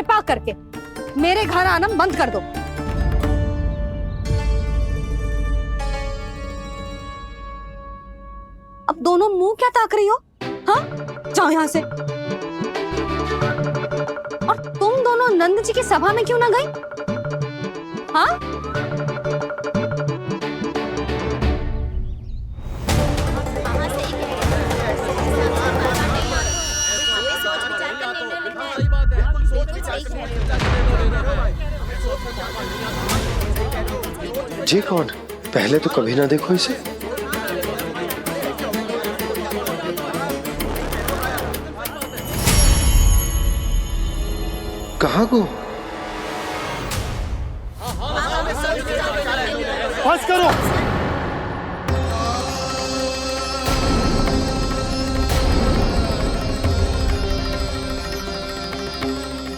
कृपा करके मेरे घर आना बंद कर दो। अब दोनों मुंह क्या ताक रही हो? हाँ, जाओ यहां से। और तुम दोनों नंद जी की सभा में क्यों ना गई? हाँ, जी कौन? पहले तो कभी ना देखो इसे। कहाँ को? बस करो।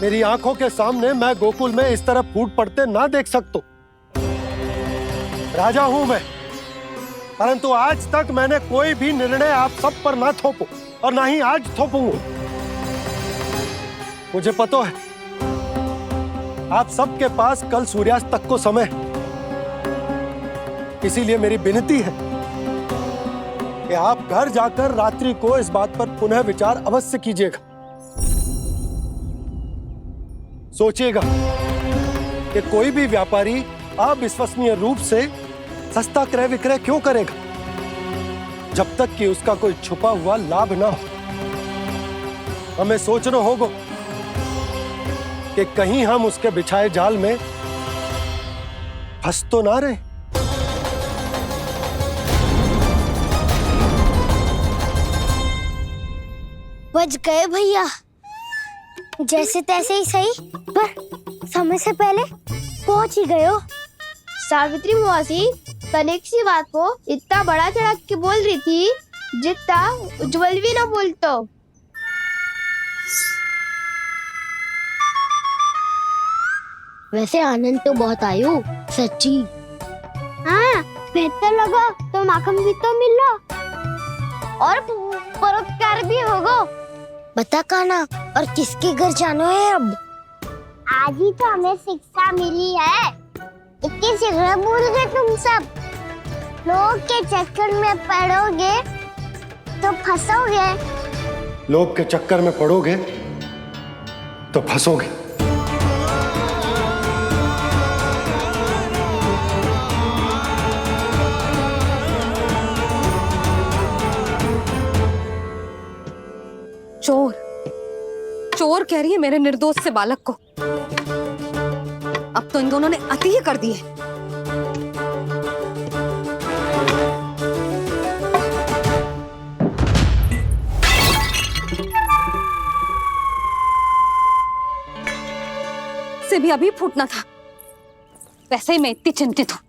मेरी आंखों के सामने मैं गोकुल में इस तरह फूट पड़ते ना देख सकता। राजा हूं मैं, परंतु आज तक मैंने कोई भी निर्णय आप सब पर ना थोपो और ना ही आज थोपूंगा। मुझे पता है आप सबके पास कल सूर्यास्त तक को समय है, इसीलिए मेरी विनती है कि आप घर जाकर रात्रि को इस बात पर पुनः विचार अवश्य कीजिएगा। सोचिएगा कि कोई भी व्यापारी अविश्वसनीय रूप से सस्ता क्रय विक्रय क्यों करेगा जब तक कि उसका कोई छुपा हुआ लाभ ना हो। हमें सोचना होगा कि कहीं हम उसके बिछाए जाल में फंस तो ना रहे। बच गए भैया, जैसे तैसे ही सही, पर समय से पहले पहुंच ही गए हो। सावित्री मौसी कनेक सी बात को इतना बड़ा चढ़ा के बोल रही थी जितना उज्जवल भी ना बोलतो। वैसे आनंद तो बहुत आयो, सच्ची। हाँ, बेहतर लगा तो माखन भी तो मिला और परोपकार भी होगा। बता काना, और किसके घर जाना है अब? आज ही तो हमें शिक्षा मिली है, इतनी शीघ्र भूल गए तुम सब। लोग के चक्कर में पड़ोगे तो फंसोगे। लोग के चक्कर में पड़ोगे तो फंसोगे। चोर चोर कह रही है मेरे निर्दोष से बालक को। अब तो इन दोनों ने अति ही कर दी है। से भी अभी फूटना था। वैसे ही मैं इतनी चिंतित हूं।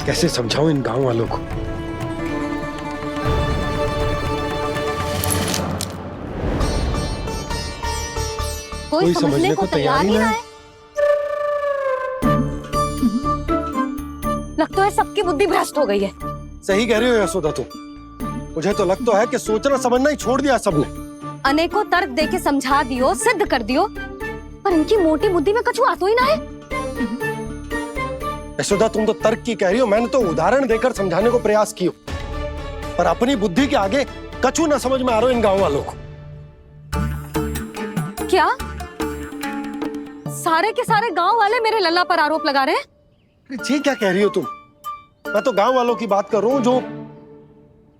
कैसे समझाऊं इन गांव वालों को? कोई समझने को तैयार ही ना है। लगता है सबकी बुद्धि भ्रष्ट हो गई है। सही कह रही हो यशोदा तुम। मुझे तो लगता है कि सोचना समझना ही छोड़ दिया सबने। अनेकों तर्क देके समझा दियो, सिद्ध कर दियो, पर इनकी मोटी बुद्धि में कछु आतो ही ना है। यशोदा तुम तो तर्क की कह रही हो, मैंने तो उदाहरण देकर समझाने को प्रयास किया, पर अपनी बुद्धि के आगे कछु ना समझ में आ रहा इन गांव वालों को। क्या सारे के सारे गांव वाले मेरे लल्ला पर आरोप लगा रहे हैं? जी क्या कह रही हो तुम? मैं तो गांव वालों की बात कर रहा हूं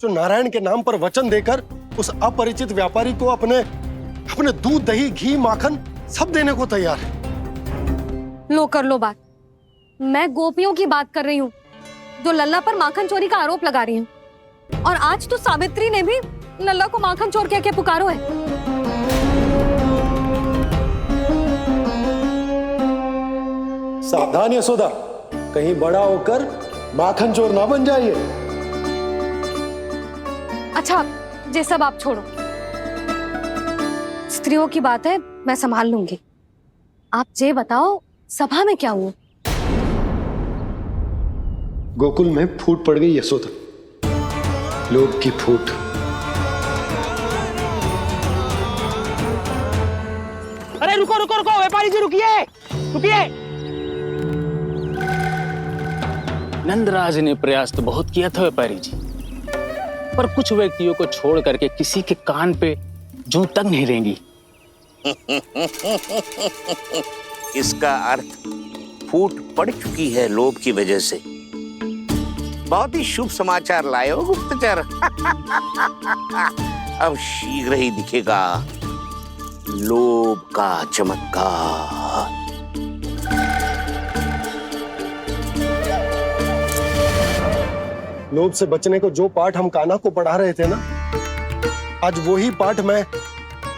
जो नारायण के नाम पर वचन देकर उस अपरिचित व्यापारी को अपने दूध दही घी माखन सब देने को तैयार है। लो कर लो बात। मैं गोपियों की बात कर रही हूँ जो लल्ला पर माखन चोरी का आरोप लगा रही हैं। और आज तो सावित्री ने भी लल्ला को माखन चोर कह के पुकारो है। सावधान यशोदा, कहीं बड़ा होकर माखन चोर ना बन जाइए। अच्छा, ये सब आप छोड़ो, स्त्रियों की बात है, मैं संभाल लूंगी। आप ये बताओ सभा में क्या हुआ? गोकुल में फूट पड़ गई यशोदा, लोग की फूट। अरे रुको रुको रुको रुको, व्यापारी जी रुकिए रुकिए। नंदराज ने प्रयास तो बहुत किया था व्यापारी जी, पर कुछ व्यक्तियों को छोड़ करके किसी के कान पे जूं तक नहीं रेंगी। इसका अर्थ फूट पड़ चुकी है लोभ की वजह से। बहुत ही शुभ समाचार लाए हो गुप्तचर। अब शीघ्र ही दिखेगा लोभ का चमत्कार। लोभ से बचने को जो पाठ हम कान्हा को पढ़ा रहे थे ना, आज वही पाठ मैं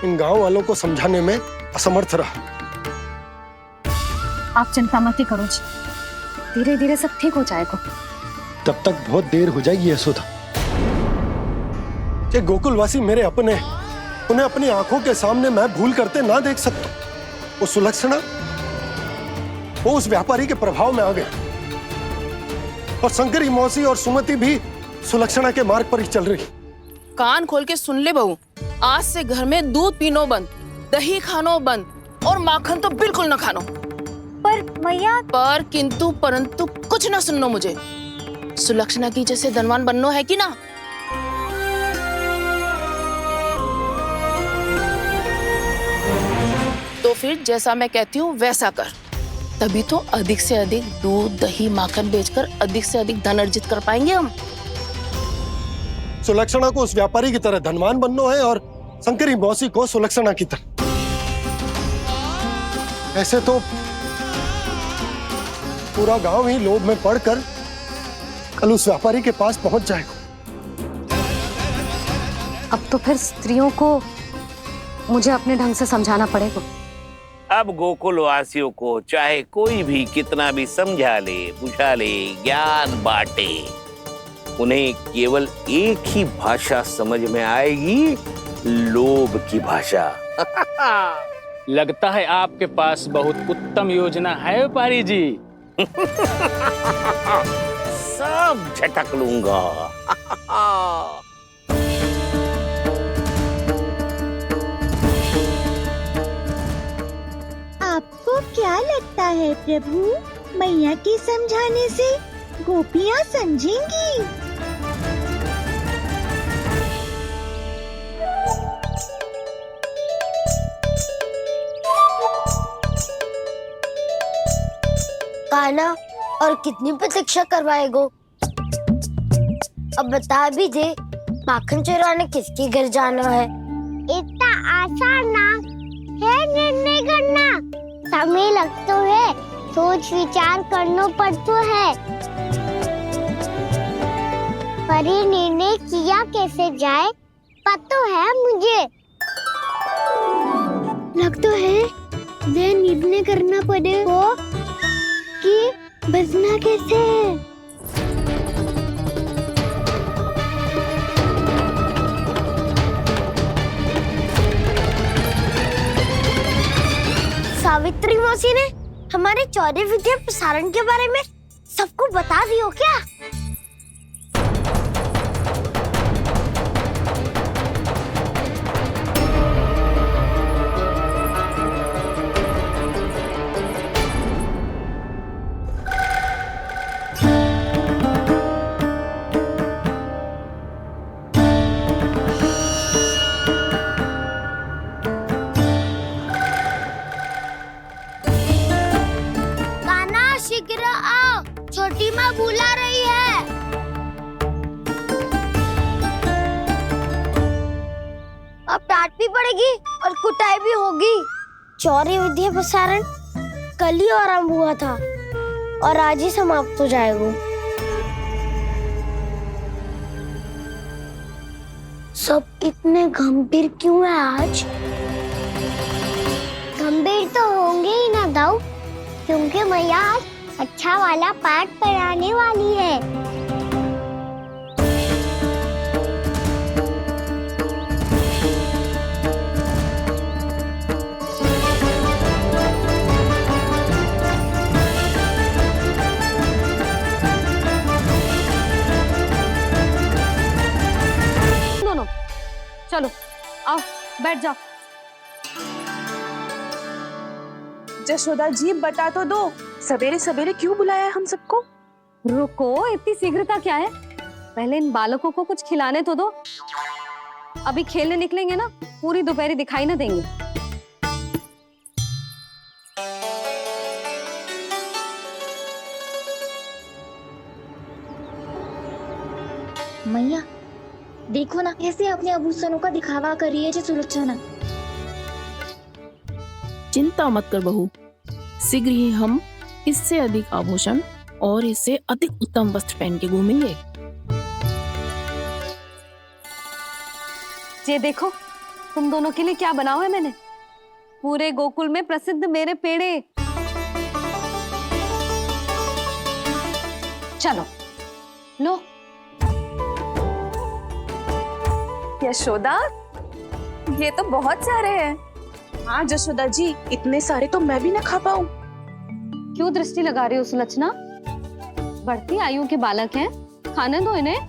इन गांव वालों को समझाने में असमर्थ रहा। आप चिंता मत ही करो जी, धीरे धीरे सब ठीक हो जाएगा। तब तक बहुत देर हो जाएगी यशोदा। ये गोकुलवासी मेरे अपने, उन्हें अपनी आंखों के सामने मैं भूल करते ना देख सकता। वो सुलक्षणा, वो उस व्यापारी के प्रभाव में आ गए, और शंकरी मौसी और सुमति भी सुलक्षणा के मार्ग पर ही चल रही। कान खोल के सुन ले बहू, आज से घर में दूध पीनो बंद, दही खानो बंद और माखन तो बिल्कुल न खानो। पर मैया, पर किंतु परंतु कुछ न सुननो मुझे। सुलक्षणा की जैसे धनवान बननो है कि ना? तो फिर जैसा मैं कहती हूँ वैसा कर, तभी तो अधिक से अधिक दूध दही माखन बेचकर अधिक से अधिक धन अर्जित कर पाएंगे हम। सुलक्षणा को उस व्यापारी की तरह धनवान बनना है और शंकरी मौसी को सुलक्षणा की तरह। ऐसे तो पूरा गांव ही लोभ में पड़कर कल उस व्यापारी के पास पहुंच जाएगा। अब तो फिर स्त्रियों को मुझे अपने ढंग से समझाना पड़ेगा। अब गोकुल वासियों को चाहे कोई भी कितना भी समझा ले, बुझा ले, ज्ञान बांटे, उन्हें केवल एक ही भाषा समझ में आएगी, लोभ की भाषा। लगता है आपके पास बहुत उत्तम योजना है व्यापारी जी। सब झटक लूंगा। आपको क्या लगता है प्रभु, मैया के समझाने से गोपियाँ समझेंगी? कान्हा, और कितनी प्रतीक्षा करवाएगो? अब बता भी दे, माखन चुराने किसके घर जाना है? इतना आसान ना है निर्णय करना, समय लगता है, सोच विचार करना पड़ता है। पर ये निर्णय किया कैसे जाए पता है मुझे। लगता है वे निर्णय करना पड़ेगा कि बचना कैसे है। सावित्री मौसी ने हमारे चौर्य विद्या प्रसारण के बारे में सबको बता दियो क्या? शीघ्र आओ, छोटी माँ बुला रही है। अब डांट भी पड़ेगी और कुटाई भी होगी। चौर्य विद्या प्रसारण कल ही आरंभ हुआ था और आज ही समाप्त हो जाएगा। सब इतने गंभीर क्यों है आज? गंभीर तो होंगे ही ना दाऊ, क्योंकि मैया आज अच्छा वाला पाठ पढ़ाने वाली है। दोनों चलो, आओ बैठ जाओ। जशोदा जी बता तो दो, सवेरे सवेरे क्यों बुलाया है हम सबको? रुको, इतनी शीघ्रता क्या है? पहले इन बालकों को कुछ खिलाने तो दो। अभी खेलने निकलेंगे ना, पूरी दोपहरी दिखाई ना देंगे। मैया देखो ना कैसे अपने आभूषणों का दिखावा कर रही है जी सुलोचना। चिंता मत कर बहू, शीघ्र ही हम इससे अधिक आभूषण और इससे अधिक उत्तम वस्त्र पहन के घूमेंगे। ये देखो, तुम दोनों के लिए क्या बनाओ है मैंने। पूरे गोकुल में प्रसिद्ध मेरे पेड़े। चलो लो। यशोदा, ये तो बहुत सारे हैं। हाँ जशोदा जी, इतने सारे तो मैं भी ना खा पाऊं। क्यों दृष्टि लगा रही हो सुलक्षणा? बढ़ती आयु के बालक हैं, खाने दो इन्हें।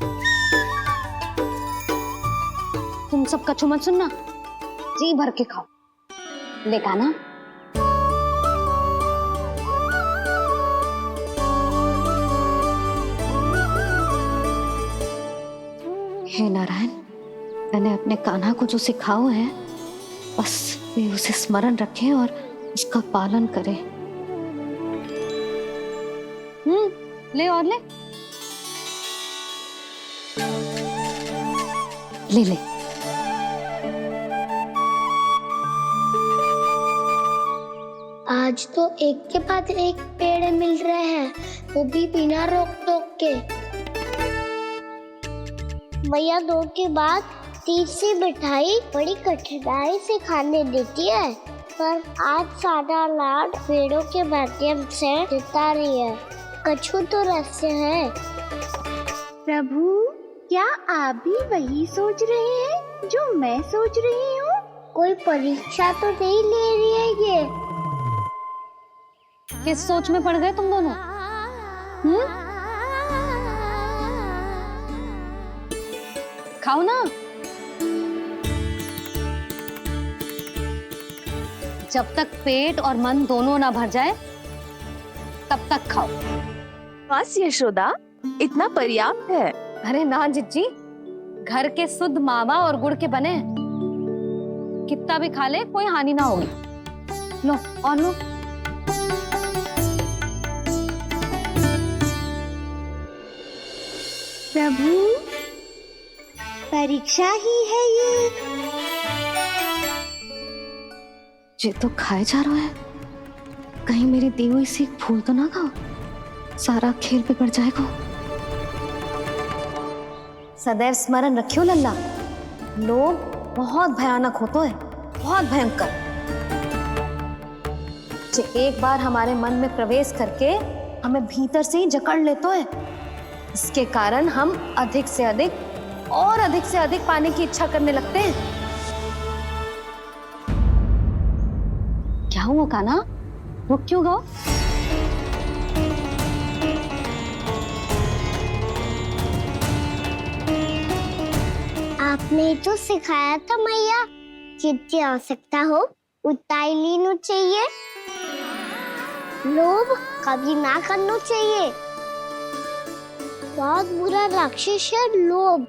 तुम सब कछु मत सुनना, जी भर के खाओ। लेगा ना? हे नारायण, मैंने अपने कान्हा को जो सिखाओ है, बस वे उसे स्मरण रखें और उसका पालन करें। ले और ले। ले ले। आज तो एक के बाद एक पेड़ मिल रहे हैं, वो भी बिना रोक टोक के। मैया 2 के बाद तीसरी मिठाई बड़ी कठिनाई से खाने देती है, पर आज सादा लाड पेड़ों के माध्यम से जिता रही है। कछु तो रहस्य है। प्रभु, क्या आप भी वही सोच रहे हैं जो मैं सोच रही हूँ? कोई परीक्षा तो नहीं ले रही है ये? किस सोच में पड़ गए तुम दोनों? खाओ ना। जब तक पेट और मन दोनों ना भर जाए, तब तक खाओ। बस यशोदा, इतना पर्याप्त है। अरे ना जिज्जी, घर के शुद्ध मावा और गुड़ के बने, कितना भी खा ले कोई हानि ना होगी। लो और लो। प्रभु, परीक्षा ही है ये तो खाए जा रहा है। कहीं मेरी दी हुई सीख भूल तो ना खाओ, सारा खेल बिगड़ जाएगा। सदैव स्मरण रखियो लल्ला, लोभ बहुत भयानक होता है, बहुत भयंकर। जो एक बार हमारे मन में प्रवेश करके हमें भीतर से ही जकड़ लेता है, इसके कारण हम अधिक से अधिक और अधिक से अधिक पाने की इच्छा करने लगते हैं। क्या हुआ कान्हा, रुक क्यों गए? आपने तो सिखाया था मैया, जितनी आवश्यकता हो उतना ही लेना चाहिए, लोभ कभी ना करना चाहिए। बहुत बुरा राक्षस है लोभ।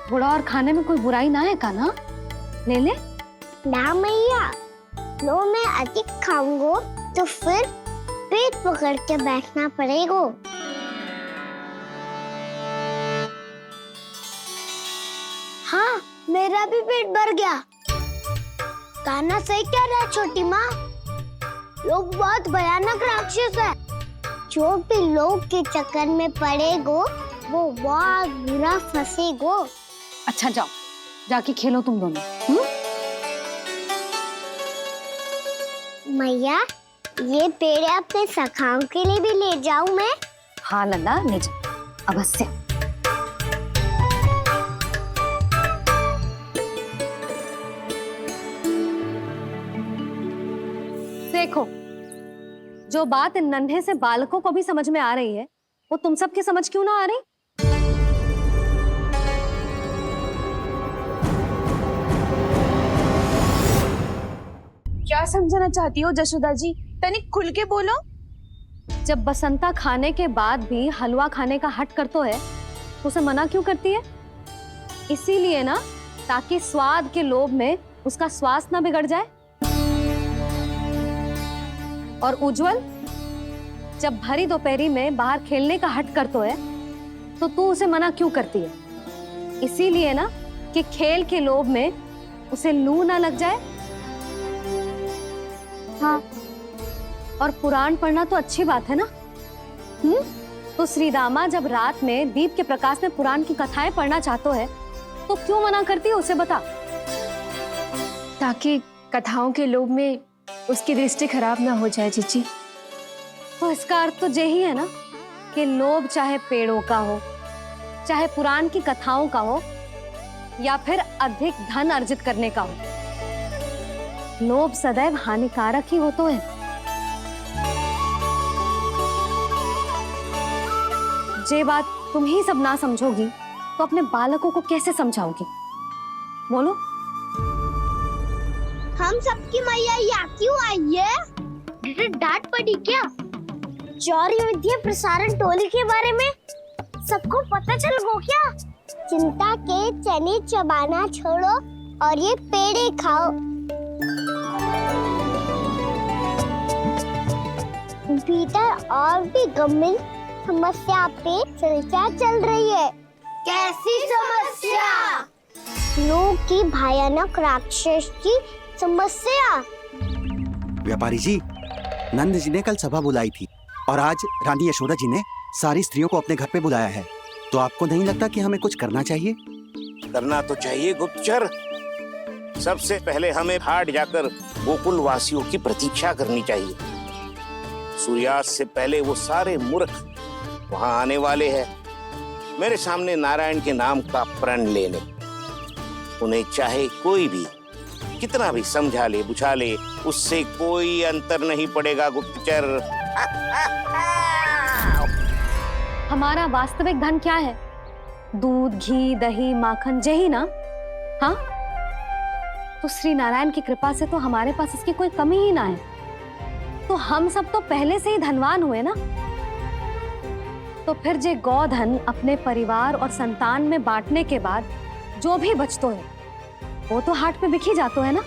बुरा और खाने में कोई बुराई ना है कान्हा, ले ले। ना मैया, लो मैं अधिक खाऊंगा तो फिर पेट पकड़ के बैठना पड़ेगा। हाँ, मेरा भी पेट भर गया। कान्हा सही कह रहा है छोटी माँ, लोग बहुत भयानक राक्षस है। जो भी लोग के चक्कर में पड़ेगो वो बहुत बुरा फंसेगो। अच्छा जाओ, जाके खेलो तुम दोनों। मैया, ये पेड़ अपने सखाओं के लिए भी ले जाऊं मैं? हाँ लल्ला, ले जाओ अवश्य। देखो, जो बात इन नन्हे से बालकों को भी समझ में आ रही है, वो तुम सबकी समझ क्यों ना आ रही? क्या समझाना चाहती हो जशोदा जी? तनिक खुल के बोलो। जब बसंता खाने के बाद भी हलवा खाने का हट करतो है तो उसे मना क्यों करती है? इसीलिए ना, ताकि स्वाद के लोभ में उसका स्वास्थ्य ना बिगड़ जाए। और उज्जवल, जब भरी दोपहरी में बाहर खेलने का हट करतो है तो तू उसे मना क्यों करती है? इसीलिए ना कि खेल के लोभ में उसे लू ना लग जाए। हाँ, और पुराण पढ़ना तो अच्छी बात है ना। तो श्रीदामा जब रात में दीप के प्रकाश में पुराण की कथाएं पढ़ना चाहते है तो क्यों मना करती है, उसे बता। ताकि कथाओं के लोभ में उसकी दृष्टि खराब ना हो जाए जीजी। तो इसका अर्थ तो यही है ना कि लोभ चाहे पेड़ों का हो, चाहे पुराण की कथाओं का हो, या फिर अधिक धन अर्जित करने का हो, लोभ सदैव हानिकारक ही होता है। जे बात तुम ही सब ना समझोगी तो अपने बालकों को कैसे समझाओगी? बोलो। हम सबकी मैया यहाँ क्यों आई है? डांट पड़ी क्या? चौरी विद्या प्रसारण टोली के बारे में सबको पता चल गो क्या? चिंता के चने चबाना छोड़ो और ये पेड़े खाओ। भीतर और भी गंभीर समस्या पे चर्चा चल रही है। कैसी समस्या? लोग की भयानक राक्षस की समस्या। व्यापारी जी, नंद जी ने कल सभा बुलाई थी और आज रानी यशोदा जी ने सारी स्त्रियों को अपने घर पे बुलाया है। तो आपको नहीं लगता कि हमें कुछ करना चाहिए? करना तो चाहिए गुप्तचर। सबसे पहले हमें हाट जाकर गोकुल वासियों की प्रतीक्षा करनी चाहिए। सूर्यास्त से पहले वो सारे मूर्ख वहां आने वाले हैं, मेरे सामने नारायण के नाम का प्रण लेने। उन्हें चाहे कोई भी कितना भी समझा ले बुझा ले, उससे कोई अंतर नहीं पड़ेगा गुप्तचर। हमारा वास्तविक धन क्या है? दूध, घी, दही, माखन, यही ना? हाँ, तो श्री नारायण की कृपा से तो हमारे पास इसकी कोई कमी ही ना है। तो हम सब तो पहले से ही धनवान हुए ना। तो फिर जे गोधन अपने परिवार और संतान में बांटने के बाद जो भी बचतो है वो तो हाट में बिखी जातो है ना।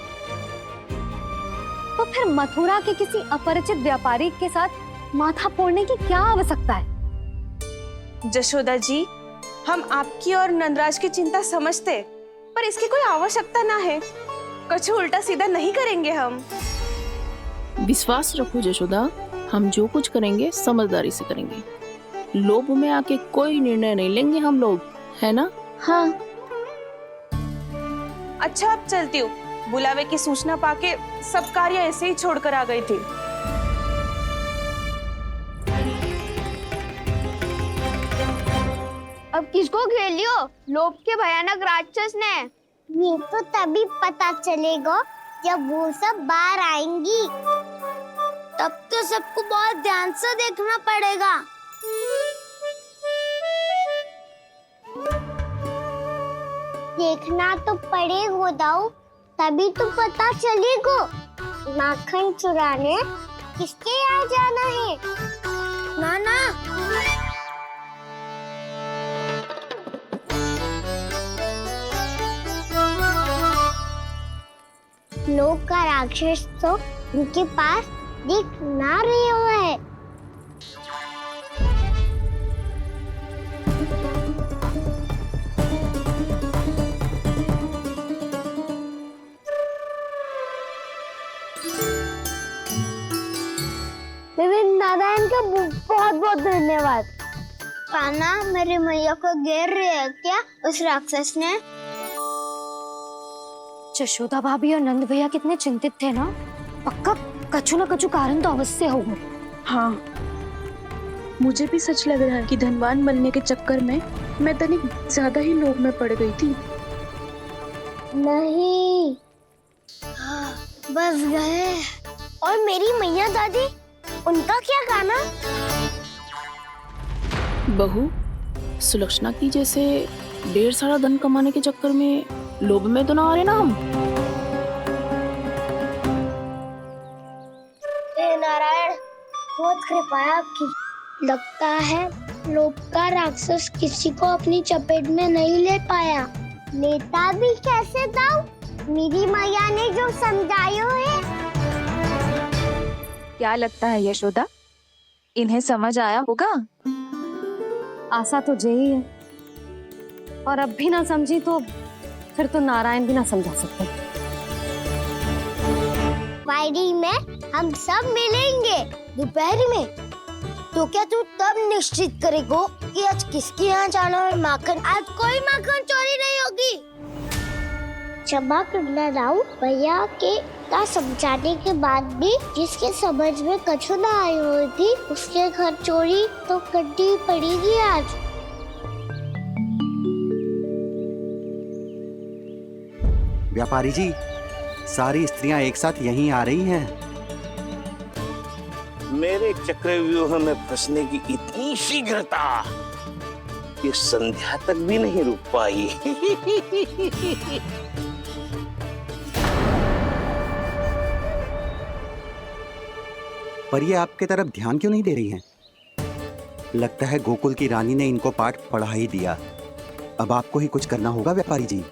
तो फिर मथुरा के किसी अपरिचित व्यापारी के साथ माथा फोड़ने की क्या आवश्यकता है? जशोदा जी, हम आपकी और नंदराज की चिंता समझते, पर इसकी कोई आवश्यकता ना है। कुछ उल्टा सीधा नहीं करेंगे हम। विश्वास रखो जशोदा, हम जो कुछ करेंगे समझदारी से करेंगे। लोभ में आके कोई निर्णय नहीं लेंगे हम लोग, है ना? हाँ। अच्छा, अब चलती हूँ। बुलावे की सूचना पाके सब कार्य ऐसे ही छोड़कर आ गई थी। अब किसको घेर लियो? लोभ के भयानक राक्षस ने। ये तो तभी पता चलेगा जब वो सब बाहर आएंगी। तब तो सबको बहुत ध्यान से देखना पड़ेगा। देखना तो पड़ेगा दाऊ, तभी तो पता चलेगा माखन चुराने किसके यहाँ जाना है। नाना, लोग का राक्षस तो उनके पास दिख ना रही हुआ है। नारायण का बहुत बहुत धन्यवाद। कान्हा, मेरे मैया को घेर रहे है क्या उस राक्षस ने? यशोदा भाभी और नंद भैया कितने चिंतित थे ना। पक्का कछु न कछु कारण तो अवश्य होगा। हाँ, मुझे भी सच लग रहा है कि धनवान बनने के चक्कर में मैं तनिक ज्यादा ही लोभ में पड़ गई थी। नहीं, बस गए। और मेरी मैया दादी, उनका क्या गाना? बहू, सुलक्षणा की जैसे ढेर सारा धन कमाने के चक्कर में लोभ में तो ना आ रहे ना हम। बहुत कृपा है आपकी। लगता है लोभ का राक्षस किसी को अपनी चपेट में नहीं ले पाया। लेता भी कैसे दाऊ? मेरी मैया ने जो समझायो है। क्या लगता है यशोदा, इन्हें समझ आया होगा? आशा तो यही है, और अब भी ना समझी तो फिर तो नारायण भी ना समझा सकते। पायरी में हम सब मिलेंगे दोपहर में। तो क्या तू तब निश्चित करेगो कि आज किसके यहाँ जाना है माखन? आज कोई माखन चोरी नहीं होगी। क्षमा करना राऊ, भैया के का समझाने के बाद भी जिसके समझ में कछु ना आई हुई थी उसके घर चोरी तो करनी पड़ेगी आज। व्यापारी जी, सारी स्त्रियां एक साथ यहीं आ रही हैं। मेरे चक्रव्यूह में फंसने की इतनी शीघ्रता कि संध्या तक भी नहीं रुक पाई। पर ये आपके तरफ ध्यान क्यों नहीं दे रही हैं? लगता है गोकुल की रानी ने इनको पाठ पढ़ा ही दिया। अब आपको ही कुछ करना होगा व्यापारी जी।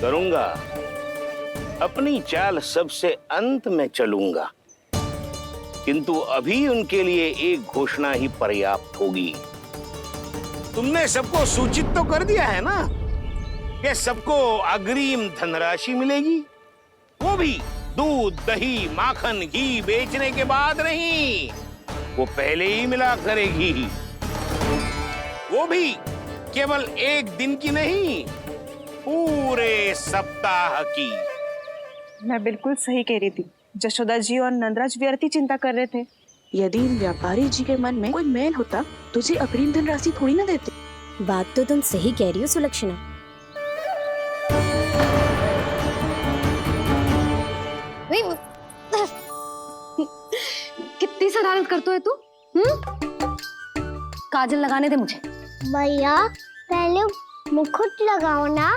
करूंगा, अपनी चाल सबसे अंत में चलूंगा, किंतु अभी उनके लिए एक घोषणा ही पर्याप्त होगी। तुमने सबको सूचित तो कर दिया है ना कि सबको अग्रिम धनराशि मिलेगी, वो भी दूध, दही, माखन, घी बेचने के बाद नहीं, वो पहले ही मिला करेगी। वो भी केवल एक दिन की नहीं, पूरे सप्ताह की। मैं बिल्कुल सही कह रही थी। जशोदा जी और नंदराज व्यर्थ ही चिंता कर रहे थे। यदि इन व्यापारी जी के मन में कोई मैल होता तुझे अग्रिम धनराशि थोड़ी ना देते। बात तो तुम सही कह रही हो सुलक्षणा। कितनी शरारत करते हो तू? काजल लगाने दे मुझे। भैया पहले मुकुट लगाओ ना।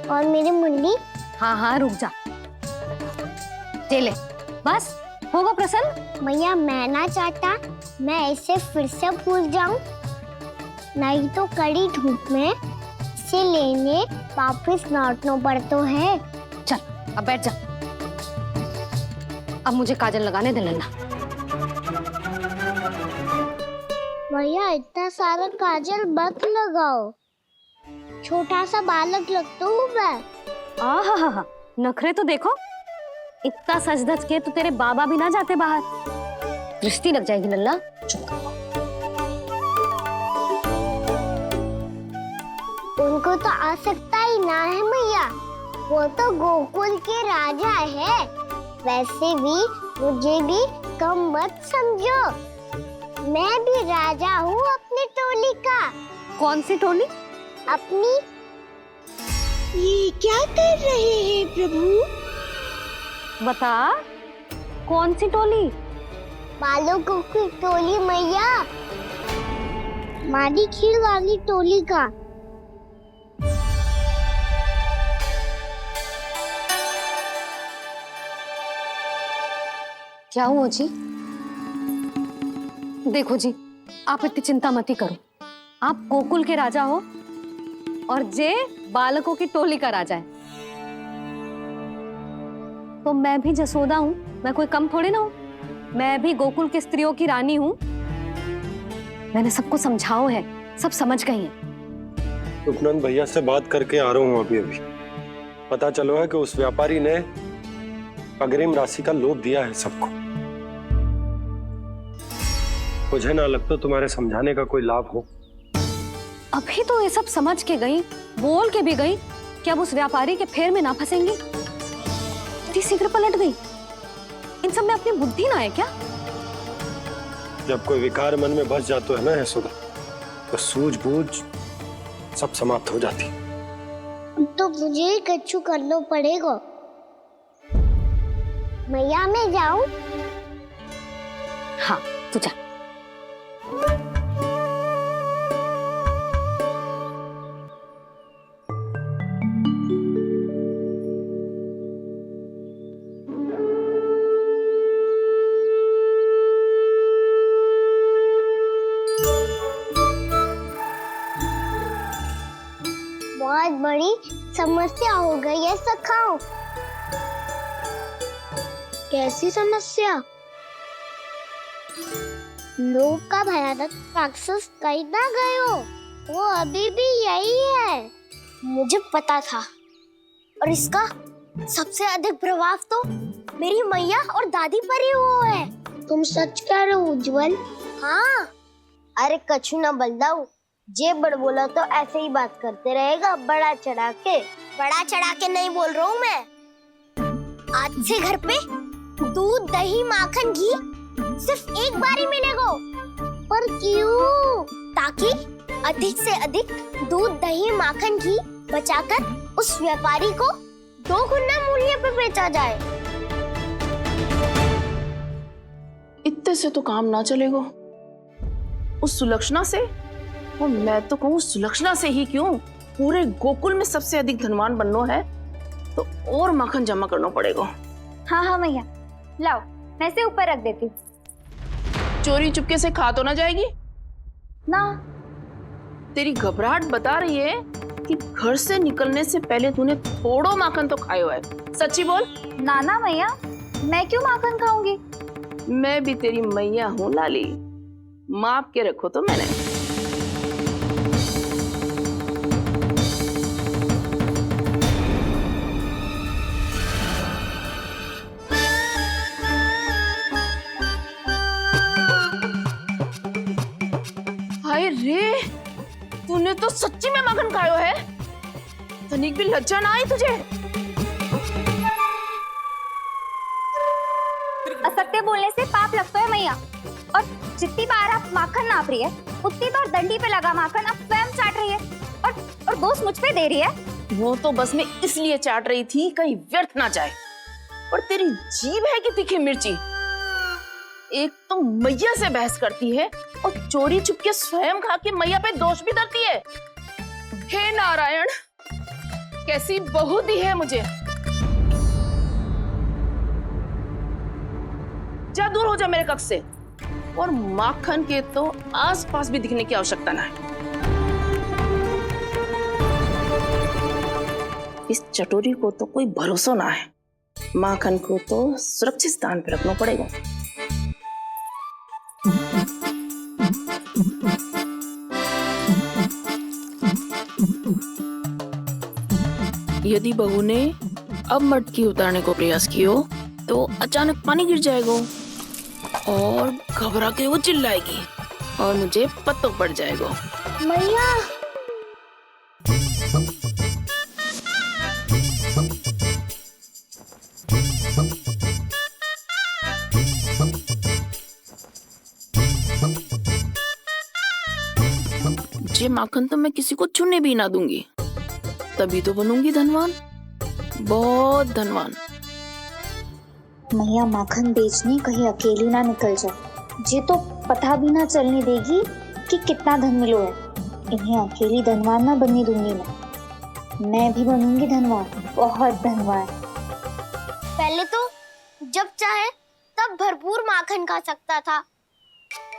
और मेरी मुन्नी? हाँ हाँ रुक जा, ये ले, बस होगा प्रसन्न। भैया मैं ना चाहता मैं इसे फिर से भूल जाऊं, नहीं तो कड़ी धूप में इसे लेने वापस लौटना पड़ता है। चल अब बैठ जा, अब मुझे काजल लगाने दे लेना। भैया इतना सारा काजल मत लगाओ, छोटा सा बालक लगता हूँ मैं। आहा, नखरे तो देखो, इतना सज धज के तो तेरे बाबा भी ना जाते बाहर, दृष्टि लग जाएगी लल्ला। उनको तो आ सकता ही ना है भैया, वो तो गोकुल के राजा है। वैसे भी मुझे भी कम मत समझो, मैं भी राजा हूँ अपनी टोली का। कौन सी टोली? अपनी। ये क्या कर रहे हैं प्रभु? बता, कौन सी टोली? बालकों की टोली मैया, मारी खीर वाली टोली का। क्या हुआ जी? देखो जी, आप इतनी चिंता मत करो, आप गोकुल के राजा हो और जे बालकों की टोली का राजा है, तो मैं भी जसोदा हूँ, मैं कोई कम थोड़ी ना हूँ, मैं भी गोकुल की स्त्रियों की रानी हूँ। मैंने सबको समझाओ है, सब समझ गई हैं। उपनंद भैया से बात करके आ रहा हूँ अभी अभी। पता चलो है कि उस व्यापारी ने अग्रिम राशि का लोभ दिया है सबको। मुझे ना लगता तुम्हारे समझाने का कोई लाभ हो। अभी तो ये सब समझ के गई, बोल के भी गई कि अब उस व्यापारी के फेर में ना फंसेंगी। इतनी शीघ्र पलट गई, इन सब में अपनी बुद्धि ना है क्या? जब कोई विकार मन में बस जाता है ना यशोदा, तो सूझबूझ सब समाप्त हो जाती। तो मुझे ही कच्चू करना पड़ेगा। मैया मैं जाऊं? हाँ तू जा। बहुत बड़ी समस्या हो गई है सखाओ। कैसी समस्या? लोभ का भयानक राक्षस कहीं ना गए हो, वो अभी भी यही है। मुझे पता था, और इसका सबसे अधिक प्रभाव तो मेरी मैया और दादी पर ही हुआ है। तुम सच कह रहे हो उज्जवल? हाँ। अरे कछु ना बलदाऊ, जे बड़ बोला तो ऐसे ही बात करते रहेगा बड़ा चढ़ा के। बड़ा चढ़ा के नहीं बोल रहा हूँ मैं। आज से घर पे दूध दही माखन घी सिर्फ एक बार ही मिलेगा। पर क्यों? ताकि अधिक से अधिक दूध दही माखन घी बचाकर उस व्यापारी को 2 गुना मूल्य पे बेचा जाए। इतने से तो काम ना चलेगा। उस सुलक्षणा से, और मैं तो कहूँ सुलक्षणा से ही क्यों, पूरे गोकुल में सबसे अधिक धनवान बनना है तो और माखन जमा करना पड़ेगा। हाँ हाँ मैया, लाओ मैं इसे ऊपर रख देती हूँ। चोरी चुपके से खा तो ना जाएगी ना? तेरी घबराहट बता रही है कि घर से निकलने से पहले तूने थोड़ो माखन तो खाया है। सच्ची बोल। ना ना मैया, मैं क्यों माखन खाऊंगी? मैं भी तेरी मैया हूँ लाली, माप के रखो तो मैंने। हाय रे, तूने तो सच्ची में माखन खायो है। तनिक भी लज्जा ना आई तुझे? असत्य बोलने से पाप लगता है मैया, और जितनी बार आप माखन नाप रही है उतनी बार डंडी पे लगा माखन आप स्वयं चाट रही है, और दोष मुझ पे दे रही है। वो तो बस मैं इसलिए चाट रही थी कहीं व्यर्थ ना जाए। और तेरी जीभ है कि तीखी मिर्ची। एक तो मैया से बहस करती है और चोरी चुपके स्वयं खा के मैया पे दोष भी धरती है। हे नारायण, कैसी बहू दी है मुझे। जा दूर हो जा मेरे कक्ष से, और माखन के तो आसपास भी दिखने की आवश्यकता ना है। इस चटोरी को तो कोई भरोसा ना है। माखन को तो सुरक्षित स्थान पर रखना पड़ेगा। यदि बहू ने अब मटकी उतारने को प्रयास किया तो अचानक पानी गिर जाएगा और घबरा के वो चिल्लाएगी और मुझे पता पड़ जाएगा। मैया, ये माखन तो मैं किसी को छूने भी ना दूंगी, तभी तो बनूंगी धनवान, बहुत धनवान। मैया माखन बेचने कहीं अकेली ना निकल जाए। ये तो पता भी ना चलने देगी कि कितना धन मिलो है। इन्हें अकेली धनवान ना बनने दूंगी मैं भी बनूंगी धनवान, बहुत धनवान। पहले तो जब चाहे तब भरपूर माखन खा सकता था,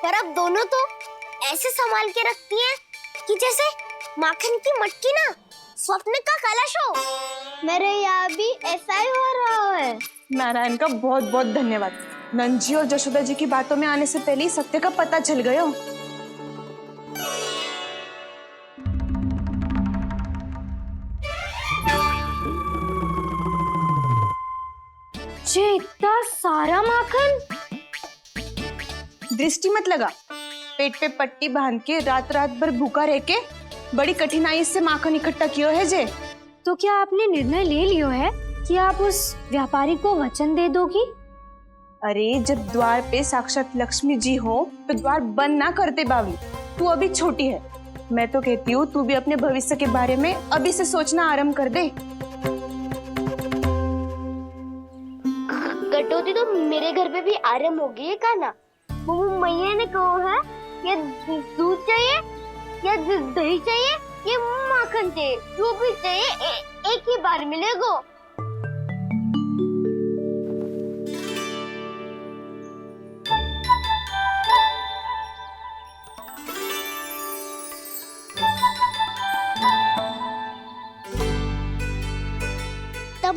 पर अब दोनों तो ऐसे संभाल के रखती हैं कि जैसे माखन की मटकी ना स्वप्न का कलश हो। मेरे यहाँ भी ऐसा ही हो रहा है। नारायण का बहुत बहुत धन्यवाद। नंद जी और जशोदा जी की बातों में आने से पहले ही सत्य का पता चल गया। ये इतना सारा माखन? दृष्टि मत लगा, पेट पे पट्टी बांध के रात रात भर भूखा रह के बड़ी कठिनाई से माखन इकट्ठा किया है जे। तो क्या आपने निर्णय ले लियो है कि आप उस व्यापारी को वचन दे दोगी? अरे जब द्वार पे साक्षात लक्ष्मी जी हो तो द्वार बंद ना करते बावली। तू अभी छोटी है, मैं तो कहती हूँ तू भी अपने भविष्य के बारे में अभी से सोचना आरंभ कर दे। कटौती तो मेरे घर पे भी आरंभ हो गई है का ना। वो मैया ने कहा है ये दूध चाहिए या दही चाहिए या माखन चाहिए, जो भी चाहिए एक ही बार मिलेगा।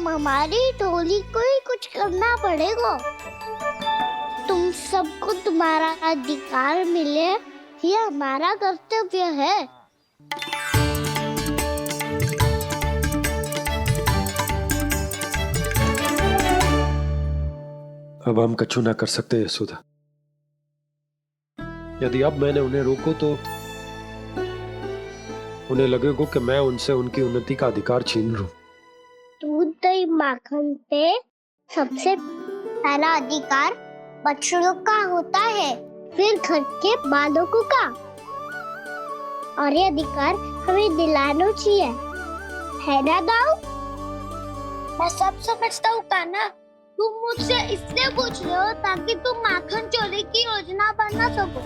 हमारी टोली को ही कुछ करना पड़ेगा। तुम सबको तुम्हारा अधिकार मिले, ये हमारा कर्तव्य है। अब हम कछु ना कर सकते यशोदा। यदि अब मैंने उन्हें रोको तो उन्हें लगेगा कि मैं उनसे उनकी उन्नति का अधिकार छीन लूं। दूध दही माखन पे सबसे पहला अधिकार बछड़ों का होता है, फिर घर के बालकों का, और ये अधिकार हमें दिलाना चाहिए, है ना दाऊ? मैं सब समझता हूँ कान्हा, तुम मुझसे इसलिए पूछ रहे हो ताकि तुम माखन चोरी की योजना बना सको,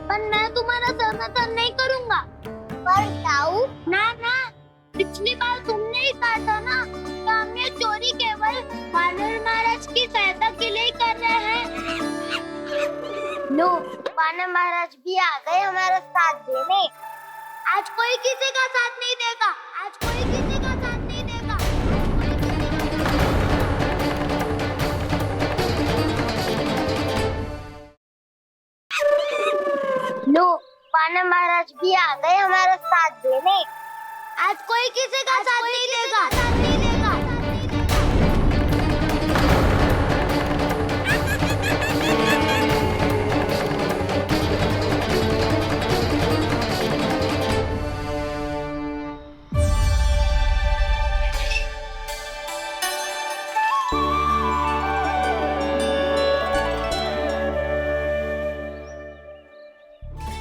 पर मैं तुम्हारा समर्थन नहीं करूँगा। पर दाऊ, ना ना, पिछली बार तुमने ही कहा था ना कि हम ये चोरी केवल वानर महाराज की सहायता के लिए कर रहे हैं। लो, वानर महाराज भी आ गए हमारा साथ देने। आज कोई किसी का साथ नहीं देगा, आज कोई किसी का साथ नहीं देगा। लो, वानर महाराज भी आ गए हमारा साथ देने। आज कोई किसी का साथ नहीं देगा।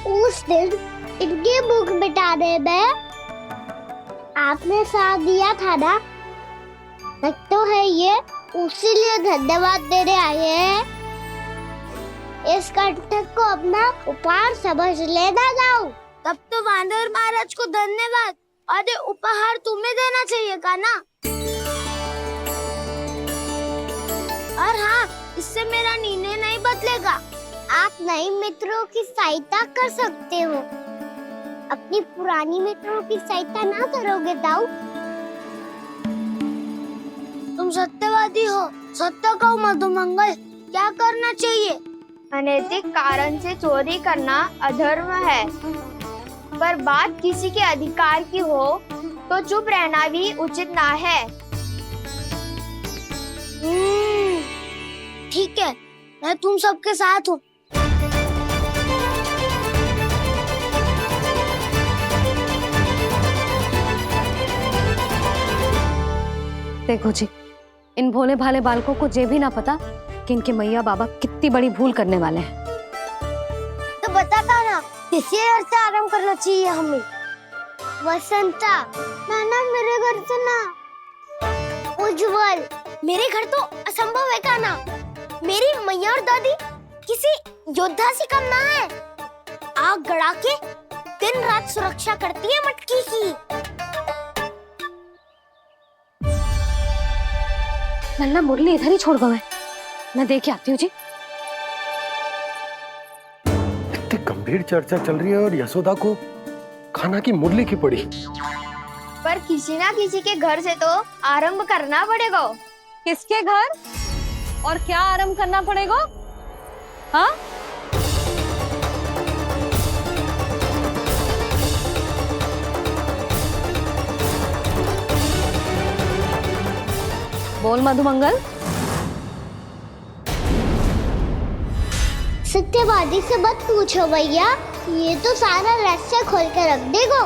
उस दिन इनकी भूख मिटाने में आपने साथ दिया था ना, लगता है ये उसी लिए धन्यवाद देने आए हैं। इस कंटक को अपना उपहार समझ लेना जाओ। तब तो वानर महाराज को धन्यवाद और ये उपहार तुम्हें देना चाहिए का ना। और हाँ, इससे मेरा निर्णय नहीं बदलेगा। आप नए मित्रों की सहायता कर सकते हो, अपनी पुरानी मित्रों की सहायता ना करोगे दाऊ? तुम सत्यवादी हो, सत्य कहो मधुमंगल, क्या करना चाहिए? अनैतिक कारण से चोरी करना अधर्म है, पर बात किसी के अधिकार की हो तो चुप रहना भी उचित ना है। ठीक है, मैं तुम सबके साथ हूँ। देखो जी, इन भोले भाले बालकों को ये भी ना पता कि इनके मैया बाबा कितनी बड़ी भूल करने वाले हैं। तो बता ना, किसी घर से आराम करना चाहिए हमें? वसंता, ना मेरे घर से ना। उज्जवल, मेरे घर तो असंभव है का ना। मेरी मैया और दादी किसी योद्धा से कम ना है। आग गड़ा के दिन रात सुरक्षा करती है मटकी की। नन्ना मुरली इधर ही छोड़ गए, मैं देख के आती हूँ जी। इतनी गंभीर चर्चा चल रही है और यशोदा को खाना की मुरली की पड़ी। पर किसी ना किसी के घर से तो आरंभ करना पड़ेगा। किसके घर और क्या आरंभ करना पड़ेगा? हाँ, बोल मधुमंगल। सत्यवादी से मत पूछो भैया, ये तो सारा रहस्य खोल के रख देगा।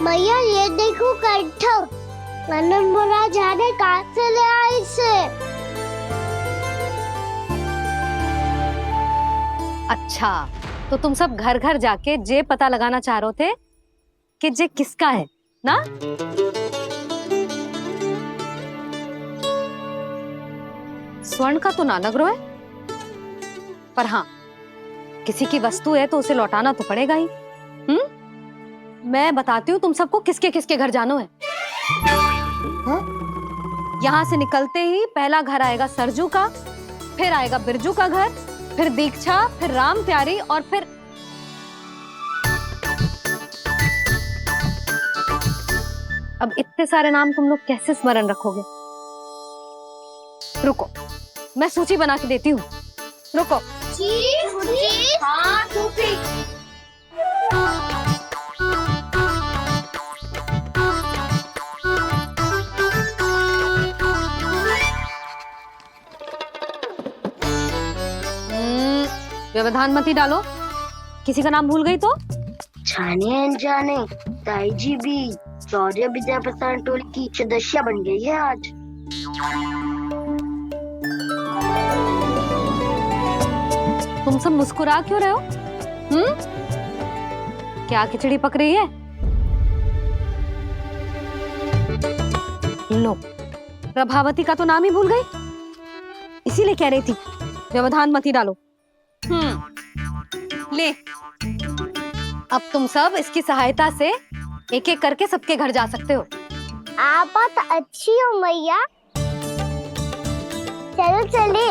भैया ये देखो कंठक, नंदन मोरा जाने कहाँ से ले आए इसे। अच्छा, तो तुम सब घर घर जाके जे पता लगाना चाह रहे थे कि जे किसका है ना? स्वर्ण का तो ना लग रहा है, पर हाँ, किसी की वस्तु है तो उसे लौटाना तो पड़ेगा ही। मैं बताती हूँ तुम सबको किसके किसके घर जाना है। यहाँ से निकलते ही पहला घर आएगा सरजू का, फिर आएगा बिरजू का घर, फिर दीक्षा, फिर राम प्यारी और फिर अब इतने सारे नाम तुम लोग कैसे स्मरण रखोगे? रुको, मैं सूची बना के देती हूँ। रुको। हाँ, सूची। व्यवधान मत ही डालो। किसी का नाम भूल गई तो? जाने अनजाने ताई जी भी शौर्य विद्या प्रसारण टोली की सदस्य बन गई है आज। तुम सब मुस्कुरा क्यों रहे हो? क्या खिचड़ी पक रही है? लो, प्रभावती का तो नाम ही भूल गई, इसीलिए कह रही थी व्यवधान मत ही डालो। ले, अब तुम सब इसकी सहायता से एक एक करके सबके घर जा सकते हो। आप बहुत अच्छी हो मैया। चलो चले।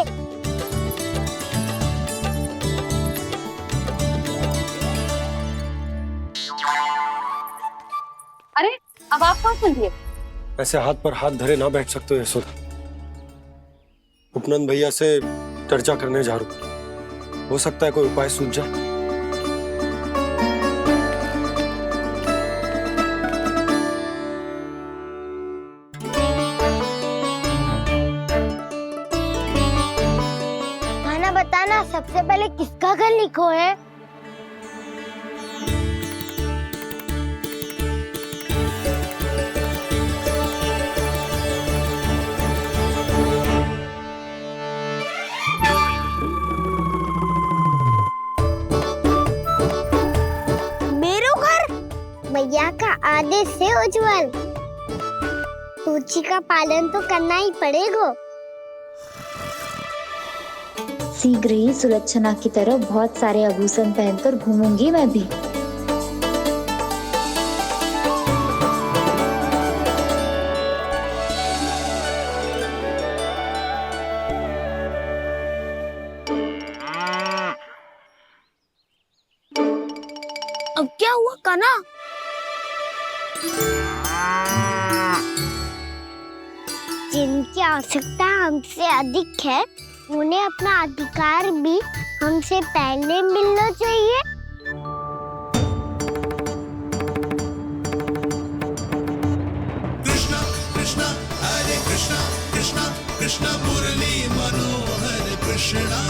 अरे, अब आप कहाँ चल दिए? ऐसे हाथ पर हाथ धरे ना बैठ सकते हो यशोदा। उपनंद भैया से चर्चा करने जा रहा हूं, हो सकता है कोई उपाय सूझ जाए। खाना बताना, सबसे पहले किसका घर लिखो है? मैया का आदेश से उज्जवल, सूची का पालन तो करना ही पड़ेगा। शीघ्र ही सुलक्षणा की तरह बहुत सारे आभूषण पहनकर घूमूंगी मैं भी। अब क्या हुआ काना? जिनकी आवश्यकता हमसे अधिक है, उन्हें अपना अधिकार भी हमसे पहले मिलना चाहिए। कृष्णा कृष्णा हरे कृष्णा कृष्णा कृष्णा मुरली मनोहर कृष्णा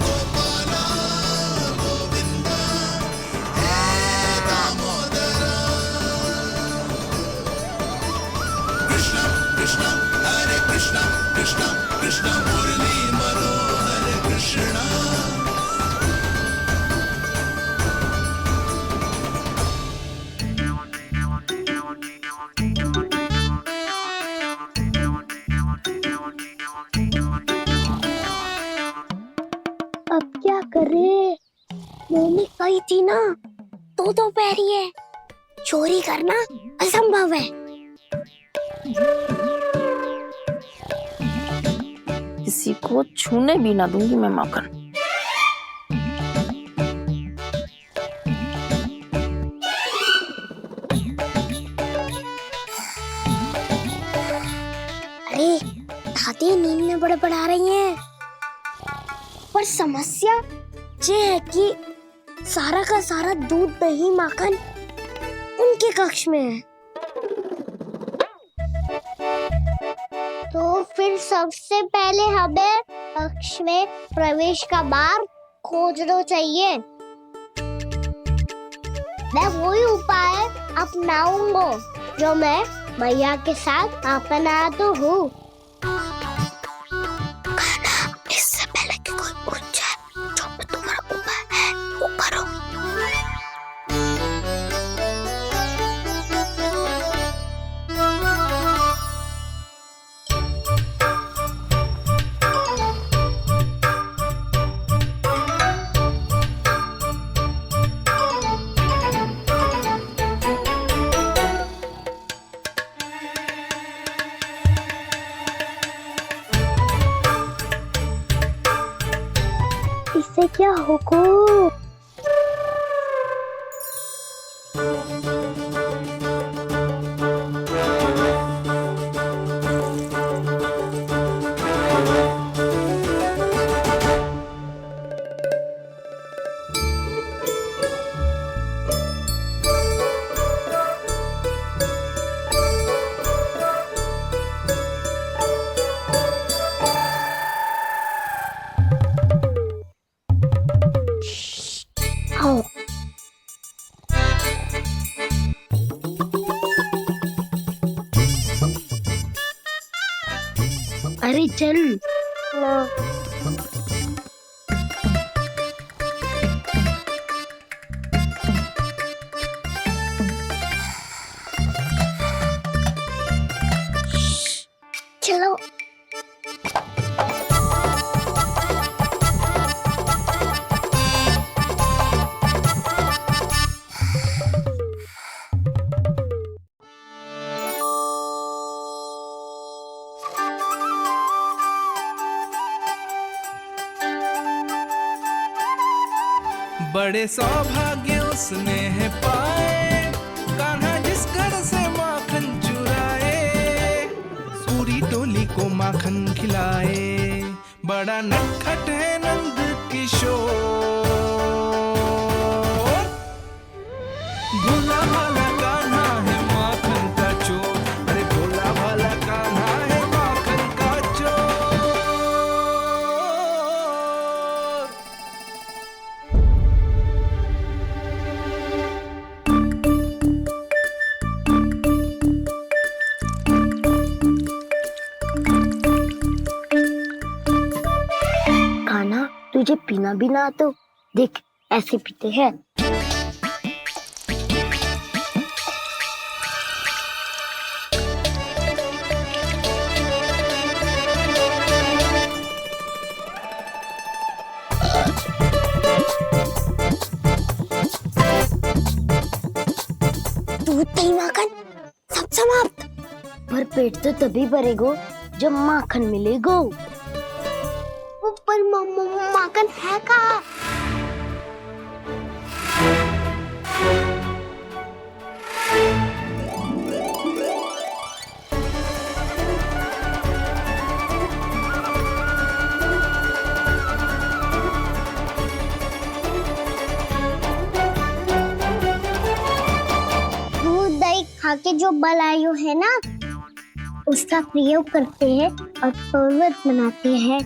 गोपाला गोविंदा हे दामोदरा। कृष्णा कृष्णा हरे कृष्णा कृष्णा कृष्णा मुरली मनोहर कृष्णा। अब क्या करे? मैंने कही थी ना, दो पैरी है, चोरी करना असंभव है। किसी को छूने भी ना दूंगी मैं माखन। अरे दादी नींद में बड़बड़ा रही हैं, पर समस्या ये है कि सारा का सारा दूध दही माखन उनके कक्ष में है। तो फिर सबसे पहले हमें कक्ष में प्रवेश का मार्ग खोजना चाहिए। मैं वही उपाय अपनाऊंगा जो मैं मैया के साथ अपना तो हूँ। इससे पहले कि कोई पूछ जाए, जो भी तुम्हारा उपाय है वो करो। इससे क्या होगा? चल ना। चलो बड़े सौभाग्य उसने है पाए, कान्हा जिस घर से माखन चुराए, पूरी टोली को माखन खिलाए। बड़ा नटखट है नंद किशोर, भोला भाला कान्हा है माखन का चोर। अरे भोला भाला कान्हा है माखन का चोर। कान्हा, तुझे पीना भी ना तो देख ऐसे पीते हैं। दूध दही माखन सब समाप्त। पर पेट तो तभी भरेगो जब माखन मिलेगो। पर माखन है कहाँ? दूध दही खा के जो बलायु है ना, उसका प्रयोग करते हैं और पर्वत बनाते हैं।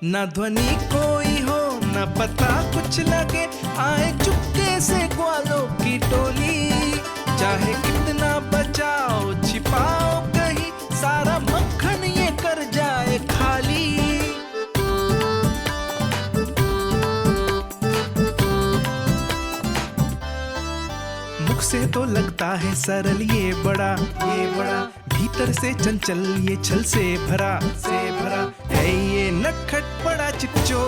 न ध्वनि कोई हो न पता कुछ लगे, आए चुपके से ग्वालों की टोली। चाहे कितना बचाओ छिपाओ कहीं, सारा मक्खन ये कर जाए खाली। मुख से तो लगता है सरल ये बड़ा भीतर से चंचल ये छल से भरा है ये नटखट बड़ा चिकचोर।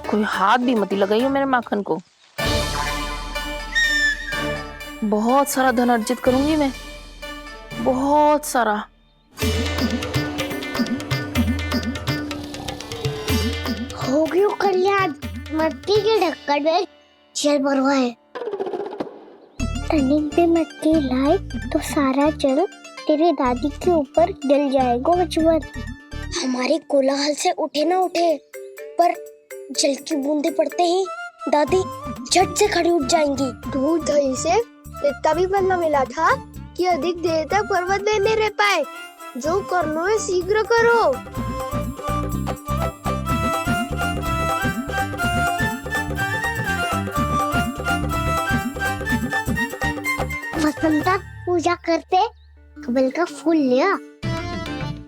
कोई हाथ भी मत लगाइयो मेरे माखन को। बहुत सारा धन अर्जित करूंगी मैं, बहुत सारा। हो गयो कल्याण, मटकी के ढक्कन में जल भरवा है। टर्निंग पे मटकी लाए तो सारा जल तेरी दादी के ऊपर गिर जाएगा बचवन। हमारे कोलाहल से उठे ना उठे, पर जल की बूंदे पड़ते ही दादी झट से खड़ी उठ जाएंगी। दूध दही से इतना भी बनना मिला था कि अधिक देर तक पर्वत में नहीं रह पाए। जो करना है शीघ्र करो। वसंता पूजा करते कमल का फूल लिया।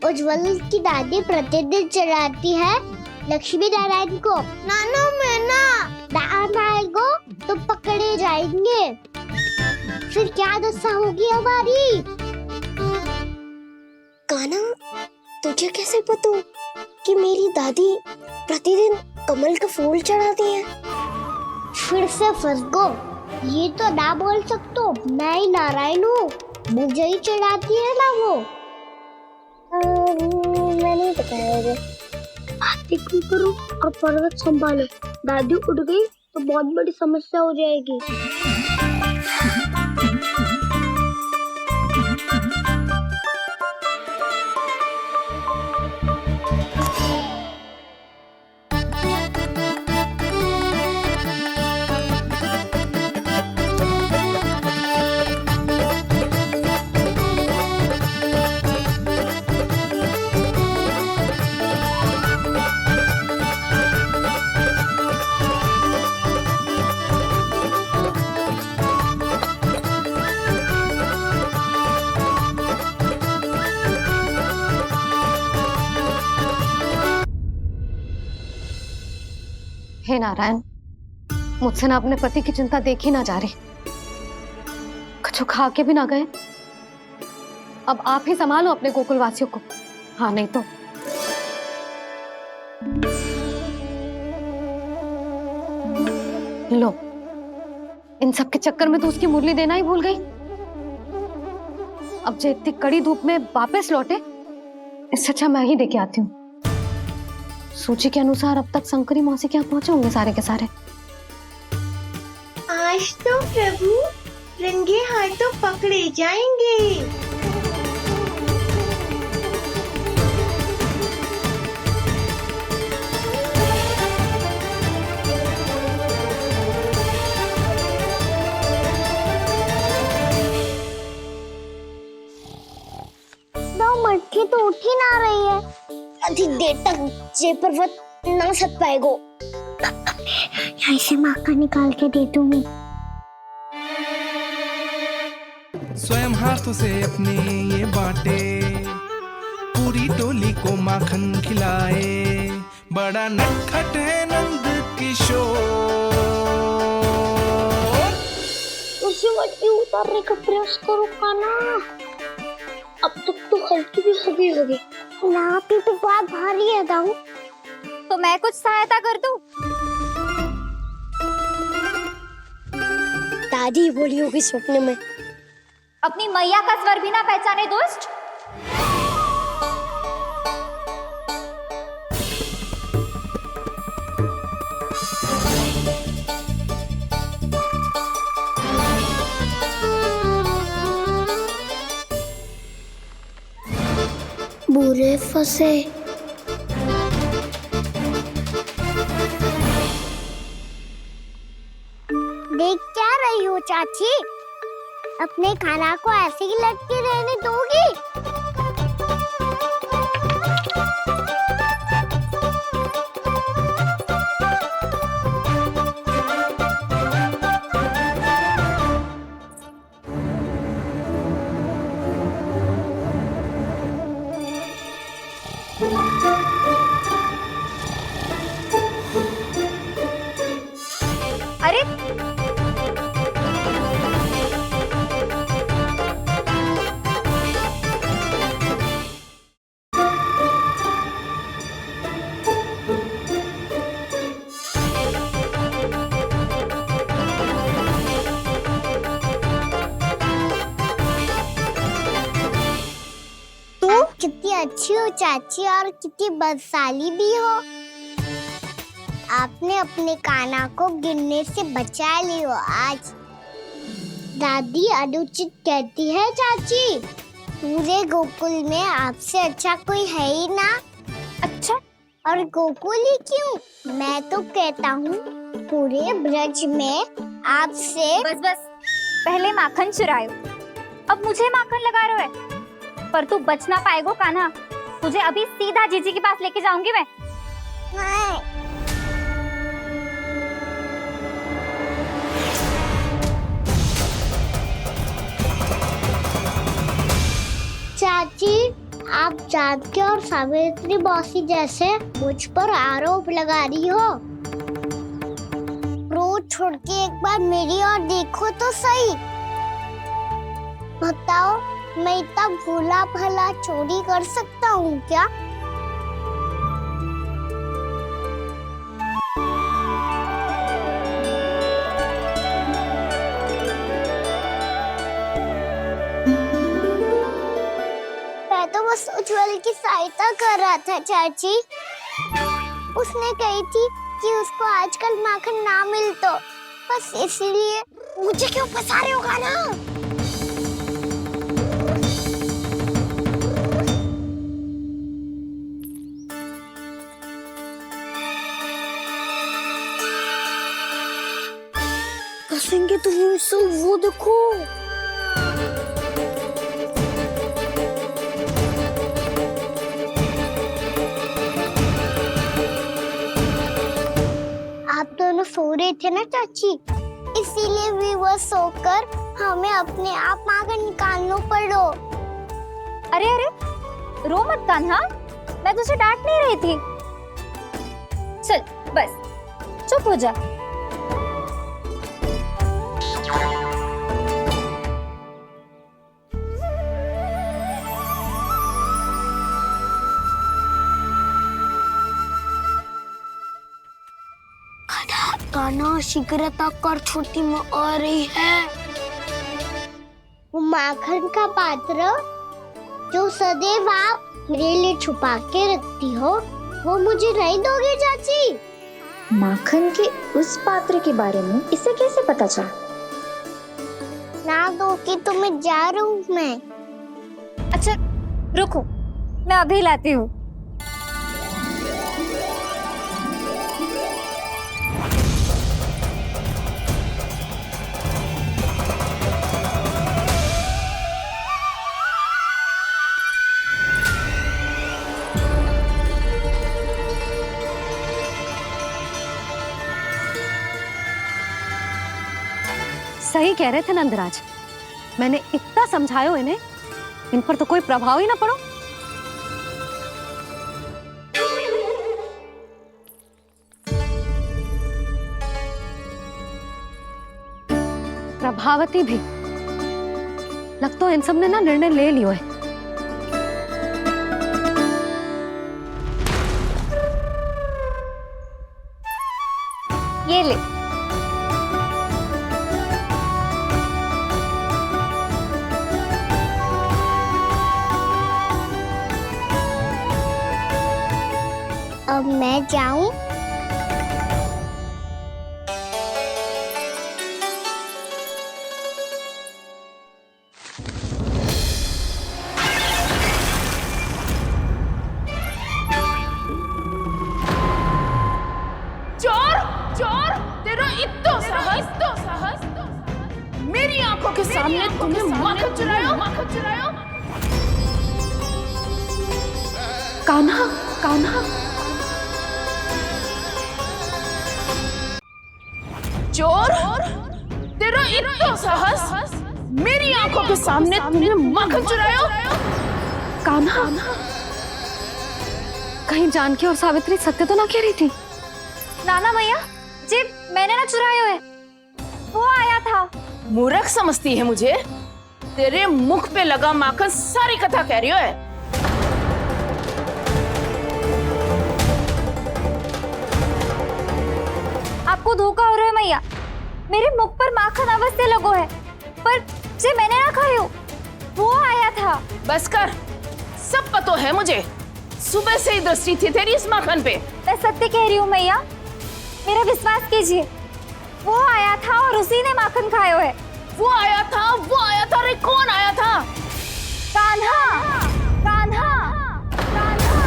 उज्ज्वल की दादी प्रतिदिन चढ़ाती है लक्ष्मी नारायण को। नानो मैं ना दान आएगो तो पकड़े जाएंगे। फिर क्या दशा होगी हमारी? कान्हा, तुझे कैसे पता कि मेरी दादी प्रतिदिन कमल का फूल चढ़ाती है? फिर से फंस गो। ये तो ना बोल सकतो, मैं ही नारायण हूँ, मुझे ही चढ़ाती है ना वो। मैं नहीं बताया। बातें क्यों करो और पर्वत संभालो। दादी उठ गई तो बहुत बड़ी समस्या हो जाएगी। श्री नारायण, मुझसे ना अपने पति की चिंता देखी ना जा रही, कुछ खा के भी ना गए। अब आप ही संभालो अपने गोकुल वासियों को, हाँ नहीं तो। लो, इन सब के चक्कर में तो उसकी मुरली देना ही भूल गई। अब जो इतनी कड़ी धूप में वापस लौटे, इससे अच्छा मैं ही देके आती हूँ। सूची के अनुसार अब तक शंकरी मौसी के यहाँ पहुंचे होंगे सारे के सारे। आज तो प्रभु रंगे हाथों पकड़े जाएंगे। मटकी तो उठ ही ना रही है। अधिक देर तक जे पर्वत ना सक पाएगो। यहाँ से माखन निकाल के दे दूंगी। स्वयं हाथों से अपने ये बांटे, पूरी टोली को माखन खिलाए, बड़ा नटखट है नंद किशोर। उसे मटकी उतारने का प्रयास करो काना। अब तक तो हल्की भी हो गई होगी ना, तो बात भारी है दाऊ। तो मैं कुछ सहायता कर दूं? दादी बोली होगी सपने में। अपनी मैया का स्वर भी ना पहचाने दोस्त। बुरे फंसे। देख क्या रही हो चाची? अपने खाना को ऐसे ही लटके रहने दोगी? अरे कितनी अच्छी हो चाची और कितनी बदसाली भी हो। आपने अपने काना को गिरने से बचा ली हो आज। दादी अनुचित कहती है चाची, पूरे गोकुल में आपसे अच्छा कोई है ही ना। अच्छा, और गोकुल ही क्यों? मैं तो कहता हूँ पूरे ब्रज में आपसे। बस बस, पहले माखन चुरायो, अब मुझे माखन लगा रहे हो। पर तू बच ना पाएगो कान्हा, तुझे अभी सीधा जीजी के पास लेके जाऊंगी मैं। चाची, आप जानकी और सावित्री मौसी जैसे मुझ पर आरोप लगा रही हो। रोज छोड़ के एक बार मेरी ओर देखो तो सही। बताओ, मैं इतना भोला भला चोरी कर सकता हूँ क्या? मैं तो बस उज्जवल की सहायता कर रहा था चाची। उसने कही थी कि उसको आजकल माखन ना मिल तो बस इसलिए। मुझे क्यों फंसा रहे हो ना? फंसेंगे तो वो देखो। आप दोनों सो रहे थे ना चाची, इसीलिए भी वो सोकर हमें अपने आप माखन निकालना पड़ो। अरे अरे, रो मत कान्हा, मैं तुझे डांट नहीं रही थी। चल बस चुप चुप हो जा। कान्हा शीघ्रता कर, छोटी माँ आ रही है। वो माखन का पात्र जो सदैव आप मेरे लिए छुपा के रखती हो, वो मुझे नहीं दोगे चाची? माखन के उस पात्र के बारे में इसे कैसे पता चला? ना दोगी तो मैं जा रहा हूँ मैं। अच्छा रुको, मैं अभी लाती हूँ। सही कह रहे थे नंदराज, मैंने इतना समझायो इन्हें, इन पर तो कोई प्रभाव ही ना पड़ो। प्रभावती भी लग तो इन सब ने ना निर्णय ले लियो है। ये ले, अब मैं जाऊं? चोर चोर, तेरा इतना साहस, मेरी आंखों के सामने तुमने माखन चुराया। कान्हा, कान्हा, चोर, तेरा इतना साहस, मेरी आंखों के सामने तुमने माखन चुराया। कान्हा, कहीं जानकी और सावित्री सत्य तो ना कह रही थी? नाना भैया जी, मैंने ना चुराया है, वो आया था। मूर्ख समझती है मुझे? तेरे मुख पे लगा माखन सारी कथा कह रही है। आपको धोखा हो रहा है मैया, मेरे मुख पर माखन अवश्य लगो है, पर जे मैंने ना खायो, वो आया था। बस कर, सब पता है मुझे, सुबह से ही दृष्टि थी तेरी इस माखन पे। मैं सत्य कह रही हूँ मैया, मेरा विश्वास कीजिए, वो आया था और उसी ने माखन खायो है। वो आया था, रे कौन आया था? कान्हा, कान्हा, कान्हा।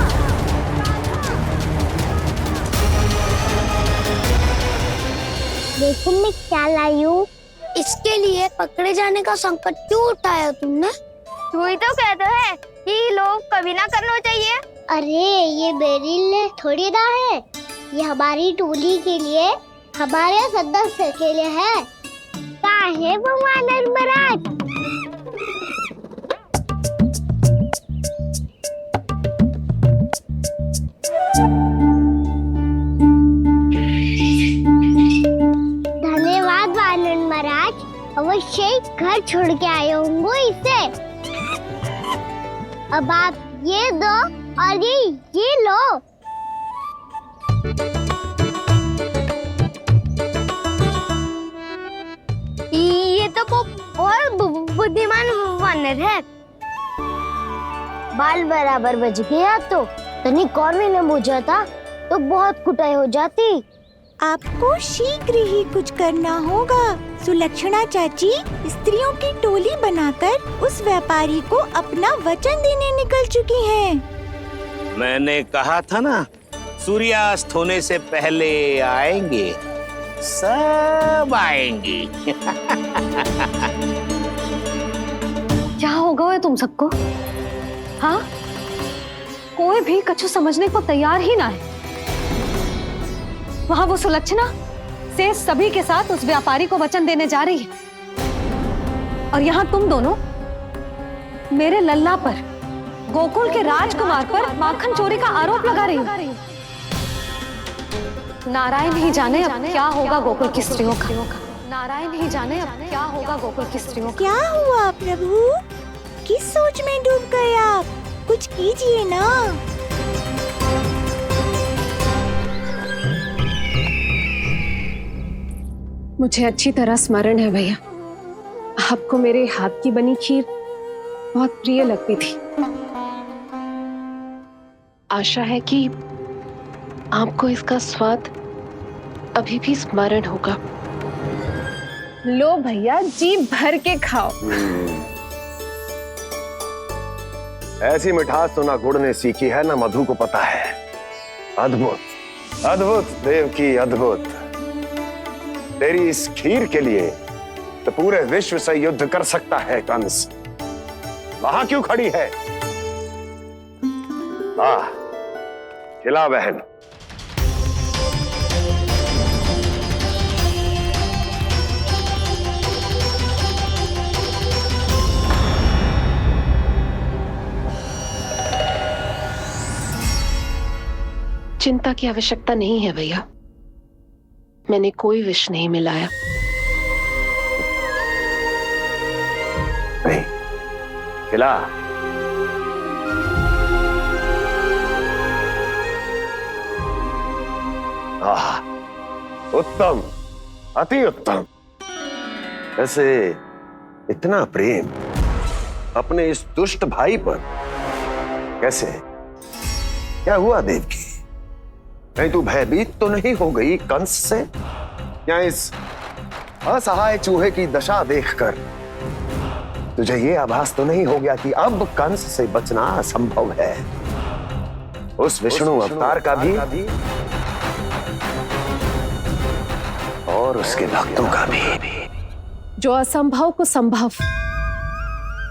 देखो मैं क्या लाई हूँ। इसके लिए पकड़े जाने का संकट क्यों उठाया तुमने? वही तो कहते हैं कि लोग कभी ना करना चाहिए। अरे ये मेरे लिए थोड़ी ना है, ये हमारी टोली के लिए, हमारे सदस्य के लिए है। काहे भगवान महाराज? धन्यवाद वानर महाराज, अवश्य घर छोड़ के आए होंगे इसे। अब आप ये दो और ये लो। ये तो बहुत बुद्धिमान वानर है। बाल बराबर बज गया तो तनिक और भी न बूझा था तो बहुत कुटाई हो जाती। आपको शीघ्र ही कुछ करना होगा। सुलक्षणा चाची स्त्रियों की टोली बनाकर उस व्यापारी को अपना वचन देने निकल चुकी हैं। मैंने कहा था ना, सूर्यास्त होने से पहले आएंगे, सब आएंगे। क्या होगा है तुम सबको? हाँ, कोई भी कछु समझने को तैयार ही ना है। वहां वो सुलक्षणा से सभी के साथ उस व्यापारी को वचन देने जा रही है, और यहाँ तुम दोनों मेरे लल्ला पर, गोकुल के राजकुमार पर माखन चोरी का आरोप लगा रही हो। नारायण ही जाने अब क्या होगा गोकुल की स्त्रियों का। नारायण ही जाने अब क्या होगा गोकुल की स्त्रियों का। क्या हुआ प्रभु? किस सोच में डूब गए आप? कुछ कीजिए ना। मुझे अच्छी तरह स्मरण है भैया, आपको मेरे हाथ की बनी खीर बहुत प्रिय लगती थी। आशा है कि आपको इसका स्वाद अभी भी स्मरण होगा। लो भैया, जी भर के खाओ। ऐसी मिठास तो ना गुड़ ने सीखी है ना मधु को पता है। अद्भुत अद्भुत देवकी, अद्भुत। तेरी इस खीर के लिए तो पूरे विश्व से युद्ध कर सकता है कंस। वहां क्यों खड़ी है? खिला बहन। चिंता की आवश्यकता नहीं है भैया, मैंने कोई विष नहीं मिलाया। नहीं, खिला। उत्तम, अति उत्तम। वैसे इतना प्रेम अपने इस दुष्ट भाई पर कैसे? क्या हुआ देवकी? कहीं तू भयभीत तो नहीं हो गई कंस से? या इस असहाय चूहे की दशा देखकर तुझे ये आभास तो नहीं हो गया कि अब कंस से बचना असंभव है? उस विष्णु अवतार का भी और उसके भक्तों का भी। जो असंभव को संभव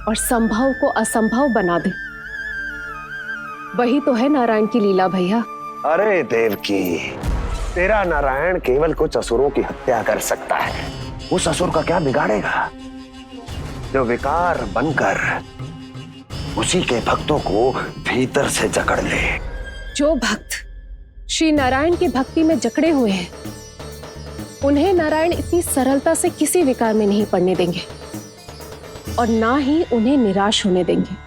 और संभव को असंभव बना दे, वही तो है नारायण की लीला भैया। अरे देवकी, तेरा नारायण केवल कुछ असुरों की हत्या कर सकता है। उस असुर का क्या बिगाड़ेगा जो विकार बनकर उसी के भक्तों को भीतर से जकड़ ले। जो भक्त श्री नारायण की भक्ति में जकड़े हुए हैं, उन्हें नारायण इतनी सरलता से किसी विकार में नहीं पड़ने देंगे और ना ही उन्हें निराश होने देंगे।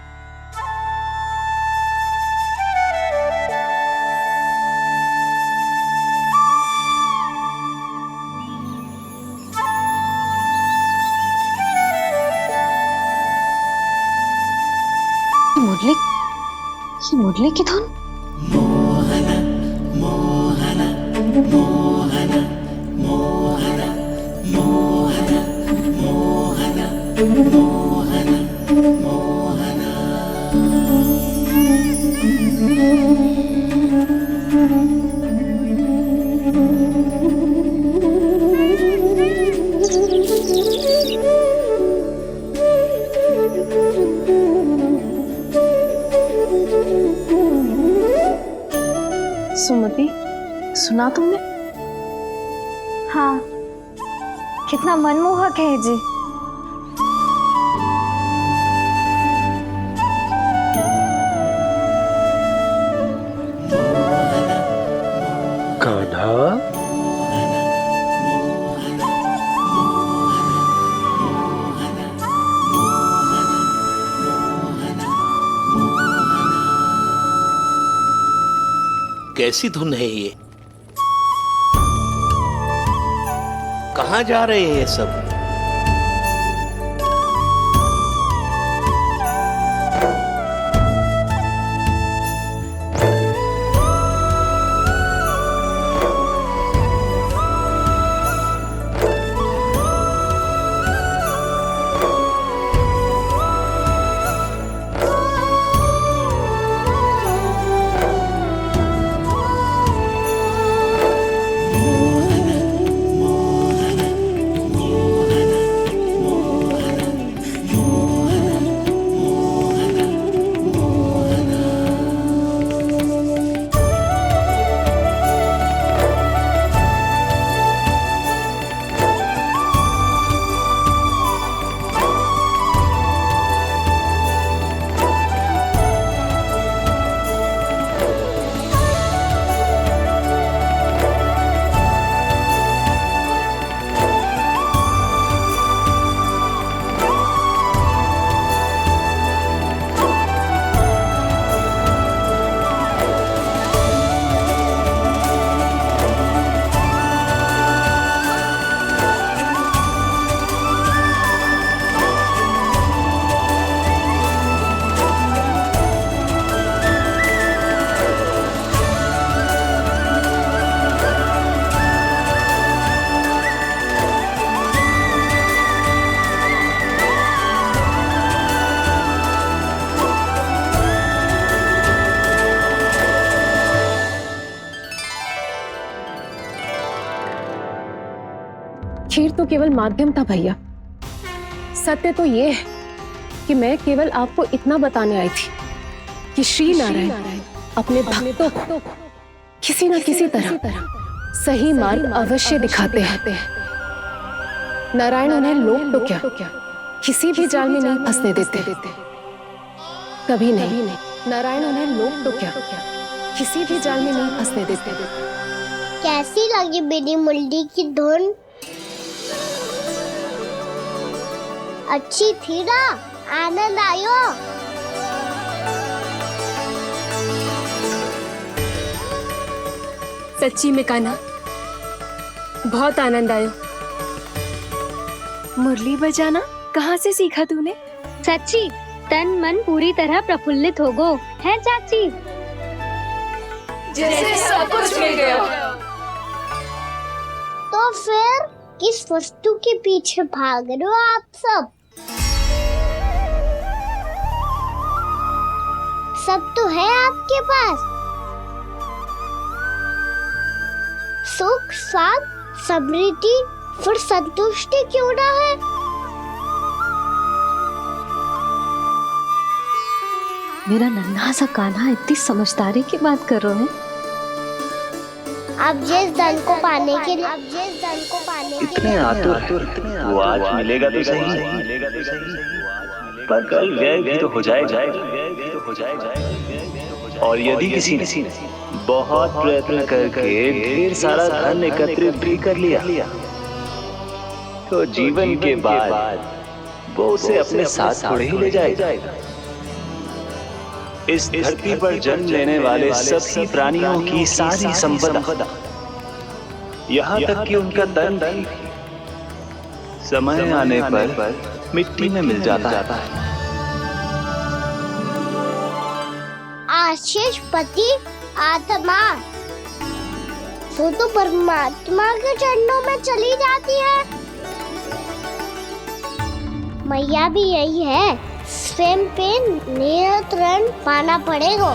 मुरली की धुन। मोहना मोहना मोहना मोहना मोहना मोहना मोहना मोहना। सुमति, सुना तुमने? हाँ, कितना मनमोहक है जी। कान्हा, कैसी धुन है ये? कहाँ जा रहे हैं ये सब? खीर तो केवल माध्यम था भैया। सत्य तो ये है कि मैं केवल आपको इतना बताने आई थी कि श्री नारायण अपने भक्तों को किसी न किसी तरह सही मार्ग अवश्य दिखाते हैं। नारायण उन्हें लोग तो क्या किसी भी जाल में नहीं फंसने देते, कभी नहीं। नारायण उन्हें लोग तो क्या किसी भी जाल में नहीं फंसने देते। कैसी लगी मेरी मुरली की धुन? अच्छी थी ना? आनंद आयो? सच्ची में कान्हा, बहुत आनंद आयो। मुरली बजाना कहाँ से सीखा तूने? सच्ची तन मन पूरी तरह प्रफुल्लित हो गो है चाची। जैसे सब कुछ मिल गया। तो फिर किस वस्तु के पीछे भाग रहे हो आप सब? सब तो है आपके पास। सुख, स्वाद, समृद्धि, फिर संतुष्टि क्यों ना है? मेरा नन्हा सा कान्हा इतनी समझदारी की बात कर रहे हैं। अब जिस धन को पाने के लिए इतने आतुर वो आज मिलेगा तो सही, पर कल व्यय भी तो हो जाएगा। और यदि किसी ने बहुत प्रयत्न करके ढेर सारा धन एकत्रित भी कर लिया, तो जीवन के बाद वो उसे अपने साथ थोड़े ही ले जाएगा। इस धरती पर जन्म लेने वाले सभी प्राणियों की सारी संपदा, यहाँ तक कि उनका तन भी समय आने पर मिट्टी में मिल जाता है। आशीष पति आत्मा वो तो परमात्मा के चरणों में चली जाती है। मैया भी यही है, स्वयं पे नियंत्रण पाना पड़ेगा।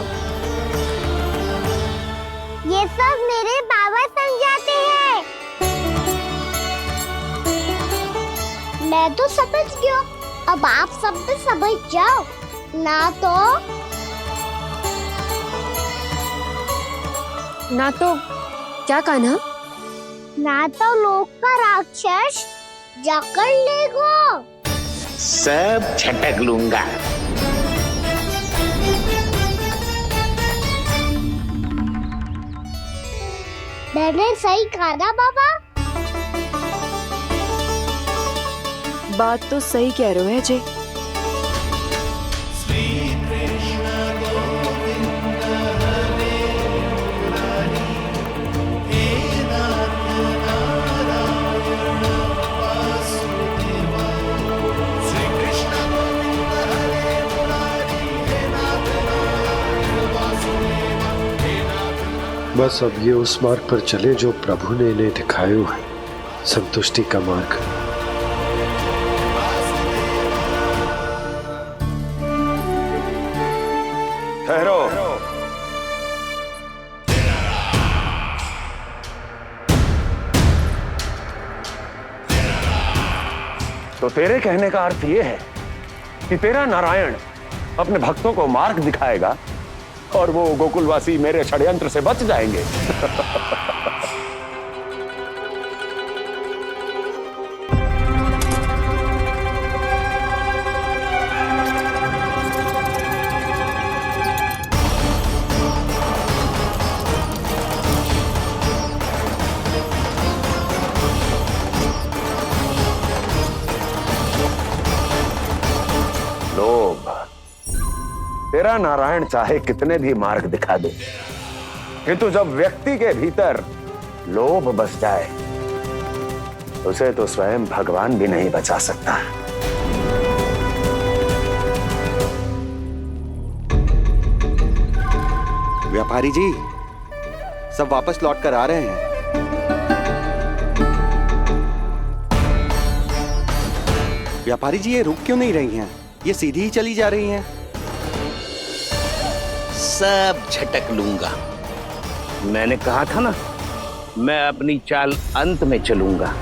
ये सब मेरे बाबा समझाते हैं। मैं तो समझ गया, अब आप सब भी समझ जाओ ना तो क्या कान्हा? ना तो लोक का राक्षस जकड़ लेगो। सब झटक लूंगा। मैंने सही कहा ना बाबा? बात तो सही कह रहे हो है जय। बस अब ये उस मार्ग पर चले जो प्रभु ने इन्हें दिखाया है, संतुष्टि का मार्ग। ठहरो। तो तेरे कहने का अर्थ यह है कि तेरा नारायण अपने भक्तों को मार्ग दिखाएगा और वो गोकुलवासी मेरे षड्यंत्र से बच जाएंगे। लोभ, तेरा नारायण चाहे कितने भी मार्ग दिखा दे, किंतु जब व्यक्ति के भीतर लोभ बस जाए, उसे तो स्वयं भगवान भी नहीं बचा सकता। व्यापारी जी, सब वापस लौट कर आ रहे हैं। व्यापारी जी, ये रुक क्यों नहीं रही हैं? ये सीधी ही चली जा रही हैं। सब झटक लूंगा। मैंने कहा था ना, मैं अपनी चाल अंत में चलूंगा।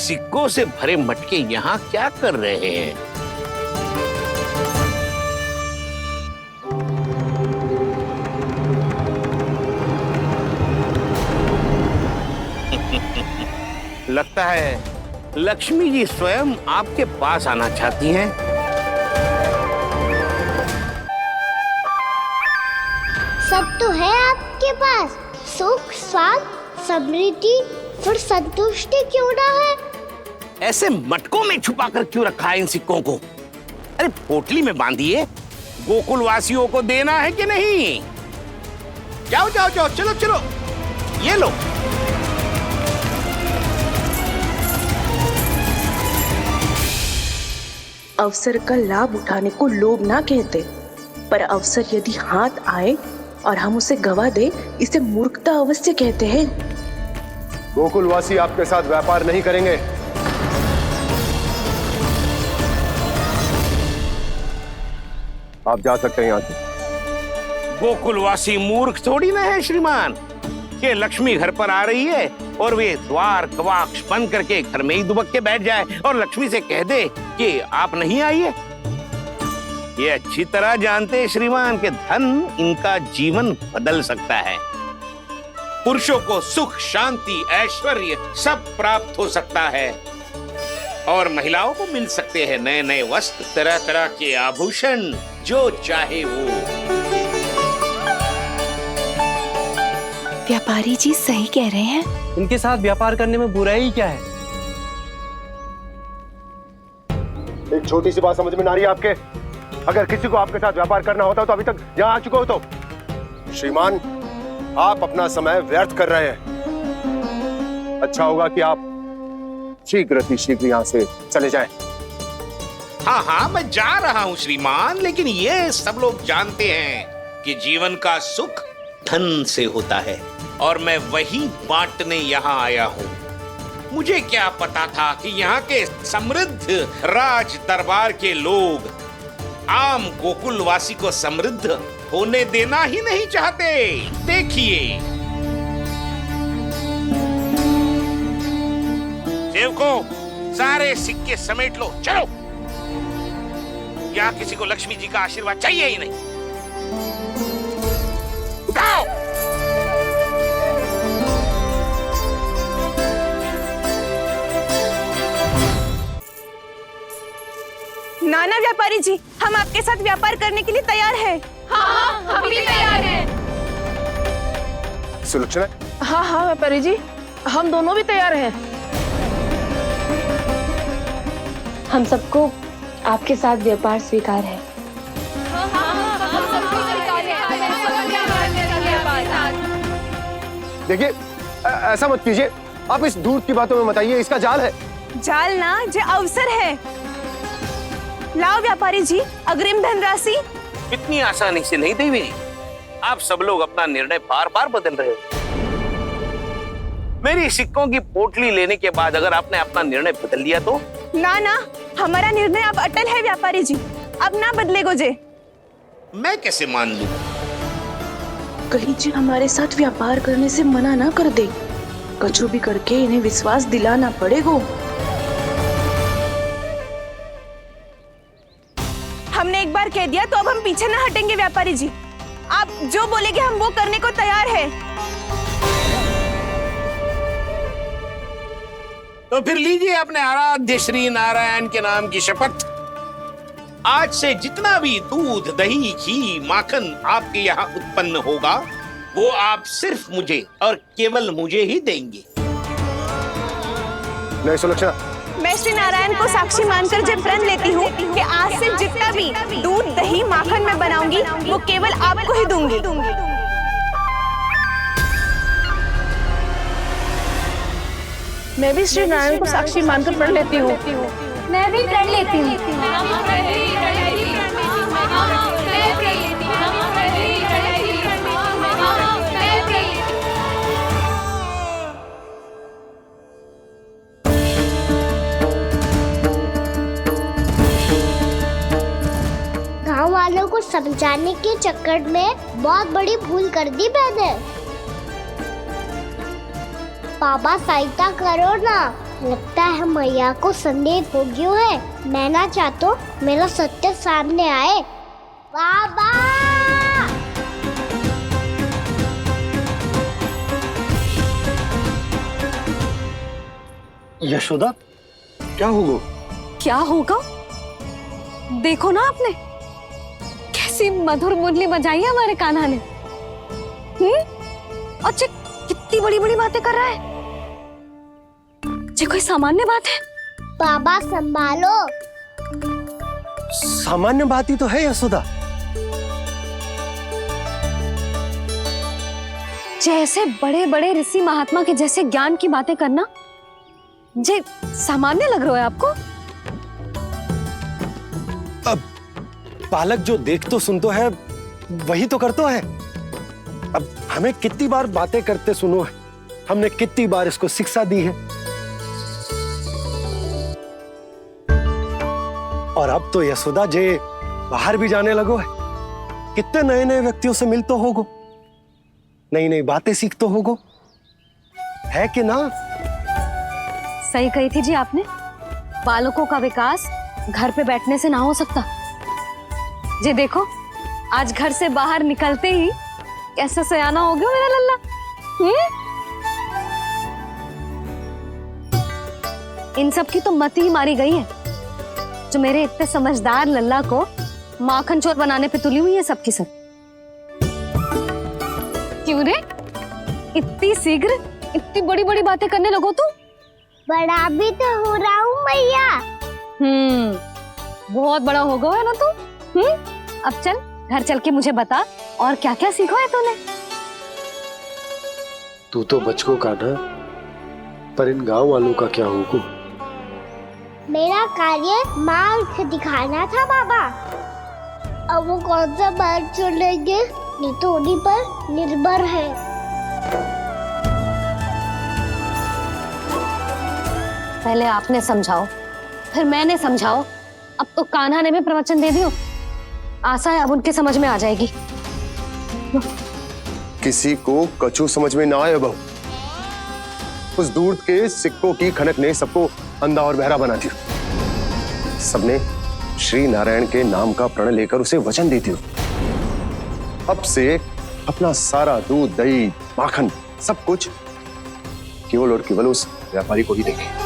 सिक्कों से भरे मटके यहाँ क्या कर रहे हैं? लगता है लक्ष्मी जी स्वयं आपके पास आना चाहती हैं। सब तो है आपके पास, सुख, स्वाद, समृद्धि, फिर संतुष्टि क्यों ना है? ऐसे मटकों में छुपा कर क्यों रखा है इन सिक्कों को? अरे पोटली में बांधिए, गोकुल वासियों को देना है कि नहीं? जाओ जाओ जाओ, चलो चलो, ये लो। अवसर का लाभ उठाने को लोभ ना कहते, पर अवसर यदि हाथ आए और हम उसे गवा दे, इसे मूर्खता अवश्य कहते हैं। गोकुलवासी आपके साथ व्यापार नहीं करेंगे। आप जा सकते हैं यहाँ से। गोकुलवासी मूर्ख थोड़ी ना है श्रीमान, कि लक्ष्मी घर पर आ रही है और वे द्वार कवाक्ष बंद करके घर में ही दुबक के बैठ जाए और लक्ष्मी से कह दे कि आप नहीं आइए। ये अच्छी तरह जानते हैं श्रीमान कि धन इनका जीवन बदल सकता है। पुरुषों को सुख, शांति, ऐश्वर्य सब प्राप्त हो सकता है और महिलाओं को मिल सकते हैं नए नए वस्त्र, तरह तरह के आभूषण, जो चाहे वो। व्यापारी जी सही कह रहे हैं। इनके साथ व्यापार करने में बुराई क्या है? एक छोटी सी बात समझ में ना रही है आपके? अगर किसी को आपके साथ व्यापार करना होता तो अभी तक यहाँ आ चुके हो। तो श्रीमान, आप अपना समय व्यर्थ कर रहे हैं। अच्छा होगा कि आप शीघ्र यहाँ से चले जाएं। हाँ हाँ, मैं जा रहा हूँ श्रीमान, लेकिन ये सब लोग जानते हैं कि जीवन का सुख धन से होता है और मैं वही बांटने यहाँ आया हूँ। मुझे क्या पता था कि यहाँ के समृद्ध राज दरबार के लोग आम गोकुलवासी को समृद्ध होने देना ही नहीं चाहते। देखिए सेवकों, सारे सिक्के समेट लो, चलो। यहाँ किसी को लक्ष्मी जी का आशीर्वाद चाहिए ही नहीं। उठाओ। नाना व्यापारी जी, हम आपके साथ व्यापार करने के लिए तैयार हैं। हाँ, हम भी तैयार हैं। सुलक्षणा? हाँ हाँ व्यापारी जी, हम दोनों भी तैयार हैं। हम सबको आपके साथ व्यापार स्वीकार है। देखिए, ऐसा मत कीजिए। आप इस दूध की बातों में मत आइए, इसका जाल है। जाल ना, जो अवसर है। लाओ व्यापारी जी, अग्रिम धनराशि। इतनी आसानी से नहीं देवी जी। आप सब लोग अपना निर्णय बार बार बदल रहे हो। मेरी सिक्कों की पोटली लेने के बाद अगर आपने अपना निर्णय बदल लिया तो? ना ना, हमारा निर्णय अब अटल है व्यापारी जी, अब ना बदलेगो जे। मैं कैसे मान लूं? कहीं जी हमारे साथ व्यापार करने से मना ना कर दे। कछु भी करके इन्हें विश्वास दिलाना पड़ेगा। हमने एक बार कह दिया तो अब हम पीछे ना हटेंगे व्यापारी जी। आप जो बोलेंगे हम वो करने को तैयार है। तो फिर लीजिए अपने आराध्य श्री नारायण के नाम की शपथ। आज से जितना भी दूध, दही, घी, माखन आपके यहाँ उत्पन्न होगा वो आप सिर्फ मुझे और केवल मुझे ही देंगे। नहीं सुलक्षणा, मैं श्री नारायण को साक्षी मानकर जब प्रण लेती हूँ कि आज से जितना भी दूध, दही, माखन मैं बनाऊंगी वो केवल आपको ही दूंगी। मैं भी श्री नारायण को साक्षी मानकर प्रण लेती हूँ। मैं भी प्रण लेती हूँ। गांव वालों को समझाने के चक्कर में बहुत बड़ी भूल कर दी मैंने। बाबा सहायता करो ना, लगता है मैया को संदेह हो गयो है। मैं ना चाहतो मेरा सत्य सामने आए। बाबा! यशोदा, क्या होगा? क्या होगा? देखो ना आपने कैसी मधुर मुरली बजाई है हमारे कान्हा ने। अच्छा, कितनी बड़ी बड़ी बातें कर रहा है। ये कोई सामान्य बात है? बाबा संभालो। सामान्य बात ही तो है यशोदा। जैसे बड़े बड़े ऋषि महात्मा के जैसे ज्ञान की बातें करना जे सामान्य लग रहा है आपको? अब बालक जो देख तो सुन तो है वही तो कर तो है। अब हमें कितनी बार बातें करते सुनो है, हमने कितनी बार इसको शिक्षा दी है। और अब तो यशोदा जे बाहर भी जाने लगो है, कितने नए नए व्यक्तियों से मिल तो होगो, नई नई बातें सीख तो होगो, है कि ना? सही कही थी जी आपने। बालकों का विकास घर पे बैठने से ना हो सकता। जी देखो, आज घर से बाहर निकलते ही कैसा सयाना हो गया मेरा लल्ला। इन सब की तो मत ही मारी गई है, जो मेरे इतने समझदार लल्ला को माखन चोर बनाने पे तुली हुई है सबकी सब। क्यों रे, इतनी शीघ्र इतनी बड़ी बड़ी बातें करने लगो तू? बड़ा भी तो हो रहा हूँ मैया। बहुत बड़ा हो गया है ना तू। अब चल घर चल के मुझे बता और क्या क्या सीखा है तूने। तू तो बचको कान्हा, पर इन गांव वालों का क्या होगा? मेरा कार्य मार्ग दिखाना था बाबा। अब वो कौन सा मार्ग चुनेंगे, ये तो उन्हीं पर निर्भर है। पहले आपने समझाओ, फिर मैंने समझाओ। अब तो कान्हा ने भी प्रवचन दे दियो। आशा है अब उनके समझ में आ जाएगी। किसी को कछु समझ में ना आए बहू। उस दूर के सिक्कों की खनक ने सबको अंधा और बहरा बना दिया। सबने श्री नारायण के नाम का प्रण लेकर उसे वचन दे दिया। अब से अपना सारा दूध, दही, माखन सब कुछ केवल और केवल उस व्यापारी को ही देंगे।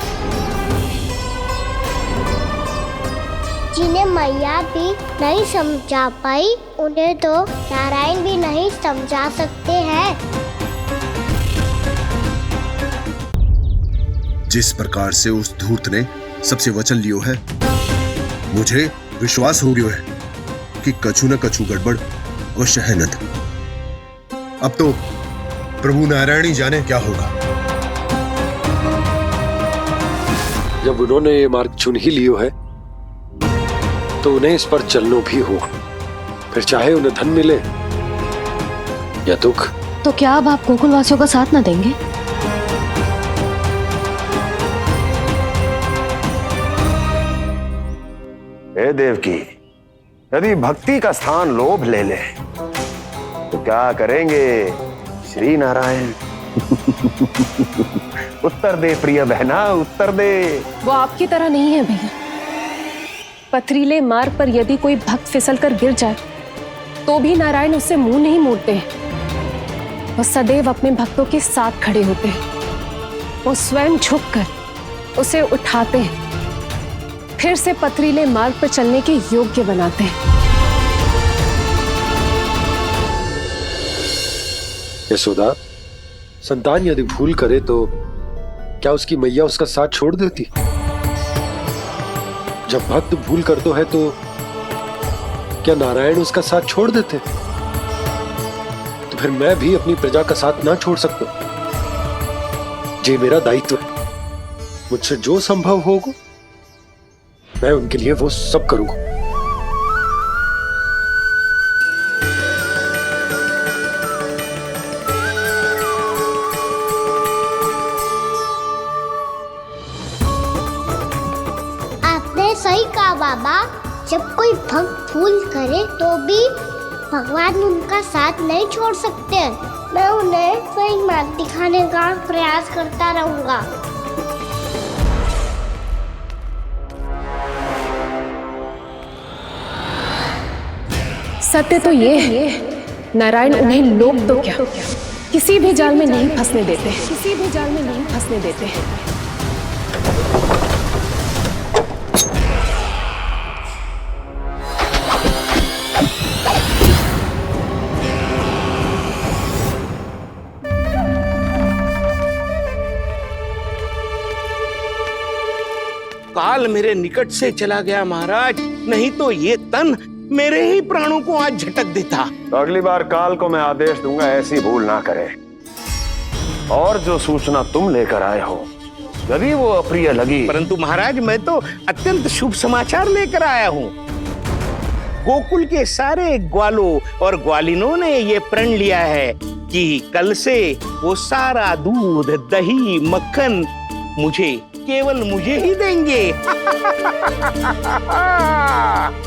जिन्हें मैया भी नहीं समझा पाई, उन्हें तो नारायण भी नहीं समझा सकते हैं। जिस प्रकार से उस धूर्त ने सबसे वचन लियो है, मुझे विश्वास हो गयो है कि कछु न कछु गड़बड़ अवश्य है नंद। अब तो प्रभु नारायण ही जाने क्या होगा। जब उन्होंने ये मार्ग चुन ही लियो है तो उन्हें इस पर चलना भी होगा, फिर चाहे उन्हें धन मिले या दुख। तो क्या अब आप गोकुलवासियों का साथ न देंगे? हे देवकी, यदि भक्ति का स्थान लोभ ले ले तो क्या करेंगे श्री नारायण? उत्तर दे प्रिय बहना, उत्तर दे। वो आपकी तरह नहीं है भैया। पथरीले मार्ग पर यदि कोई भक्त फिसल कर गिर जाए तो भी नारायण उससे मुंह नहीं मोड़ते हैं। वो सदैव अपने भक्तों के साथ खड़े होते हैं। वो स्वयं झुककर उसे उठाते हैं, फिर से पथरीले मार्ग पर चलने के योग्य बनाते हैं। यशोदा, संतान यदि भूल करे तो क्या उसकी मैया उसका साथ छोड़ देती? जब भक्त भूल कर तो है तो क्या नारायण उसका साथ छोड़ देते? तो फिर मैं भी अपनी प्रजा का साथ ना छोड़ सकता। ये मेरा दायित्व है। मुझसे जो संभव होगा मैं उनके लिए वो सब करूंगा। सही कहा बाबा। जब कोई भक्त भूल करे तो भी भगवान उनका साथ नहीं छोड़ सकते। मैं उन्हें सही मार्ग दिखाने का प्रयास करता रहूंगा। सत्य तो ये है, नारायण उन्हें लोग तो क्या किसी भी जाल में नहीं फंसने देते, किसी भी जाल में नहीं फंसने देते हैं। काल मेरे निकट से चला गया महाराज, नहीं तो ये तन मेरे ही प्राणों को आज झटक देता। तो अगली बार काल को मैं आदेश दूंगा ऐसी भूल ना करे। और जो सूचना तुम लेकर आए हो यदि वो अप्रिय लगी, परंतु महाराज मैं तो अत्यंत शुभ समाचार लेकर आया हूँ। गोकुल के सारे ग्वालों और ग्वालिनों ने ये प्रण लिया है कि कल से वो सारा दूध, दही, मक्खन केवल मुझे ही देंगे।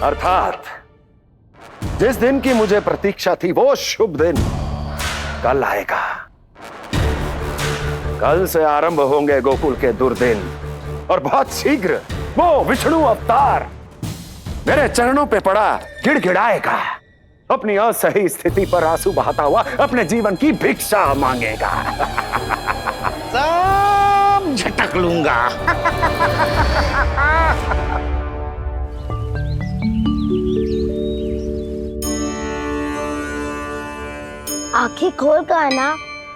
अर्थात जिस दिन की मुझे प्रतीक्षा थी वो शुभ दिन कल आएगा। कल से आरंभ होंगे गोकुल के दुर्दिन और बहुत शीघ्र वो विष्णु अवतार मेरे चरणों पे पड़ा गिड़गिड़ाएगा, अपनी असही स्थिति पर आंसू बहाता हुआ अपने जीवन की भिक्षा मांगेगा। सब झटक लूंगा। आंखें खोल कर आना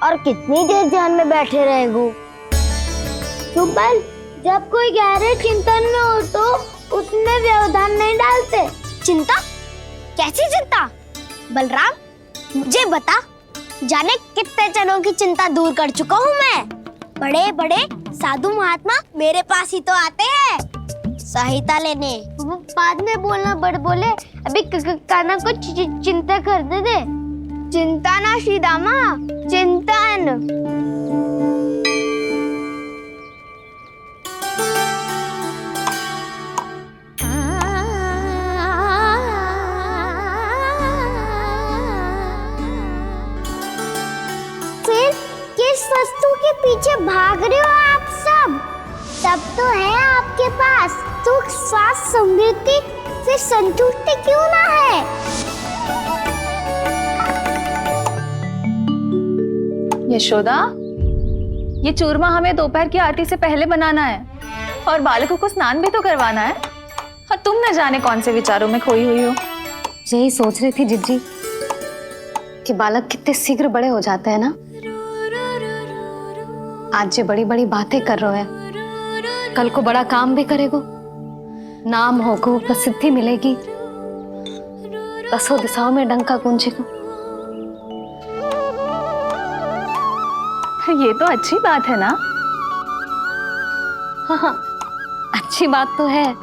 और कितनी देर ध्यान में बैठे रहेगो। सुबल, जब कोई गहरे चिंतन में हो तो उसमें व्यवधान नहीं डालते। चिंता? कैसी चिंता? बलराम, मुझे बता, जाने कितने जनों की चिंता दूर कर चुका हूँ मैं। बड़े बड़े साधु महात्मा मेरे पास ही तो आते हैं सहायता लेने। बाद में बोलना बड़ बोले, अभी काना को चिंता करने दे। चिंता ना श्रीदामा, चिंतन। फिर किस वस्तु के पीछे भाग रहे हो आप सब? सब तो है आपके पास, सुख, स्वास्थ्य, समृद्धि से संतुष्टि क्यों ना है? यशोदा, ये चूरमा हमें दोपहर की आरती से पहले बनाना है और बालकों को स्नान भी तो करवाना है। और तुम न जाने कौन से विचारों में खोई हुई हो। यही सोच रही थी जिज्जी कि बालक कितने शीघ्र बड़े हो जाते हैं ना। आज जो बड़ी बड़ी बातें कर रहे हैं, कल को बड़ा काम भी करेगो, नाम होगो, प्रसिद्धि मिलेगी, दसों दिशाओं में डंका गूंजेगा। ये तो अच्छी बात है ना। हाँ, अच्छी बात तो है,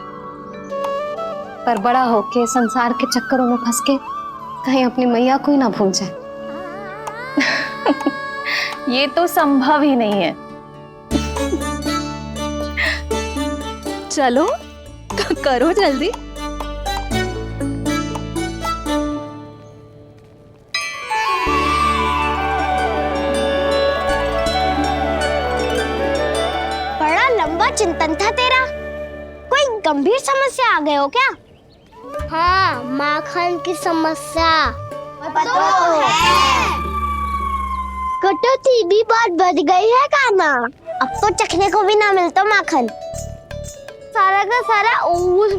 पर बड़ा होके संसार के चक्करों में फंस के कहीं अपनी मैया को ही ना भूल जाए। ये तो संभव ही नहीं है। चलो करो जल्दी। बड़ा लंबा चिंतन था तेरा। कोई गंभीर समस्या आ गए हो क्या? हाँ, माखन की समस्या तो है। कटौती भी बहुत बढ़ गई है काना। अब तो चखने को भी ना मिलता माखन। सारा का सारा उस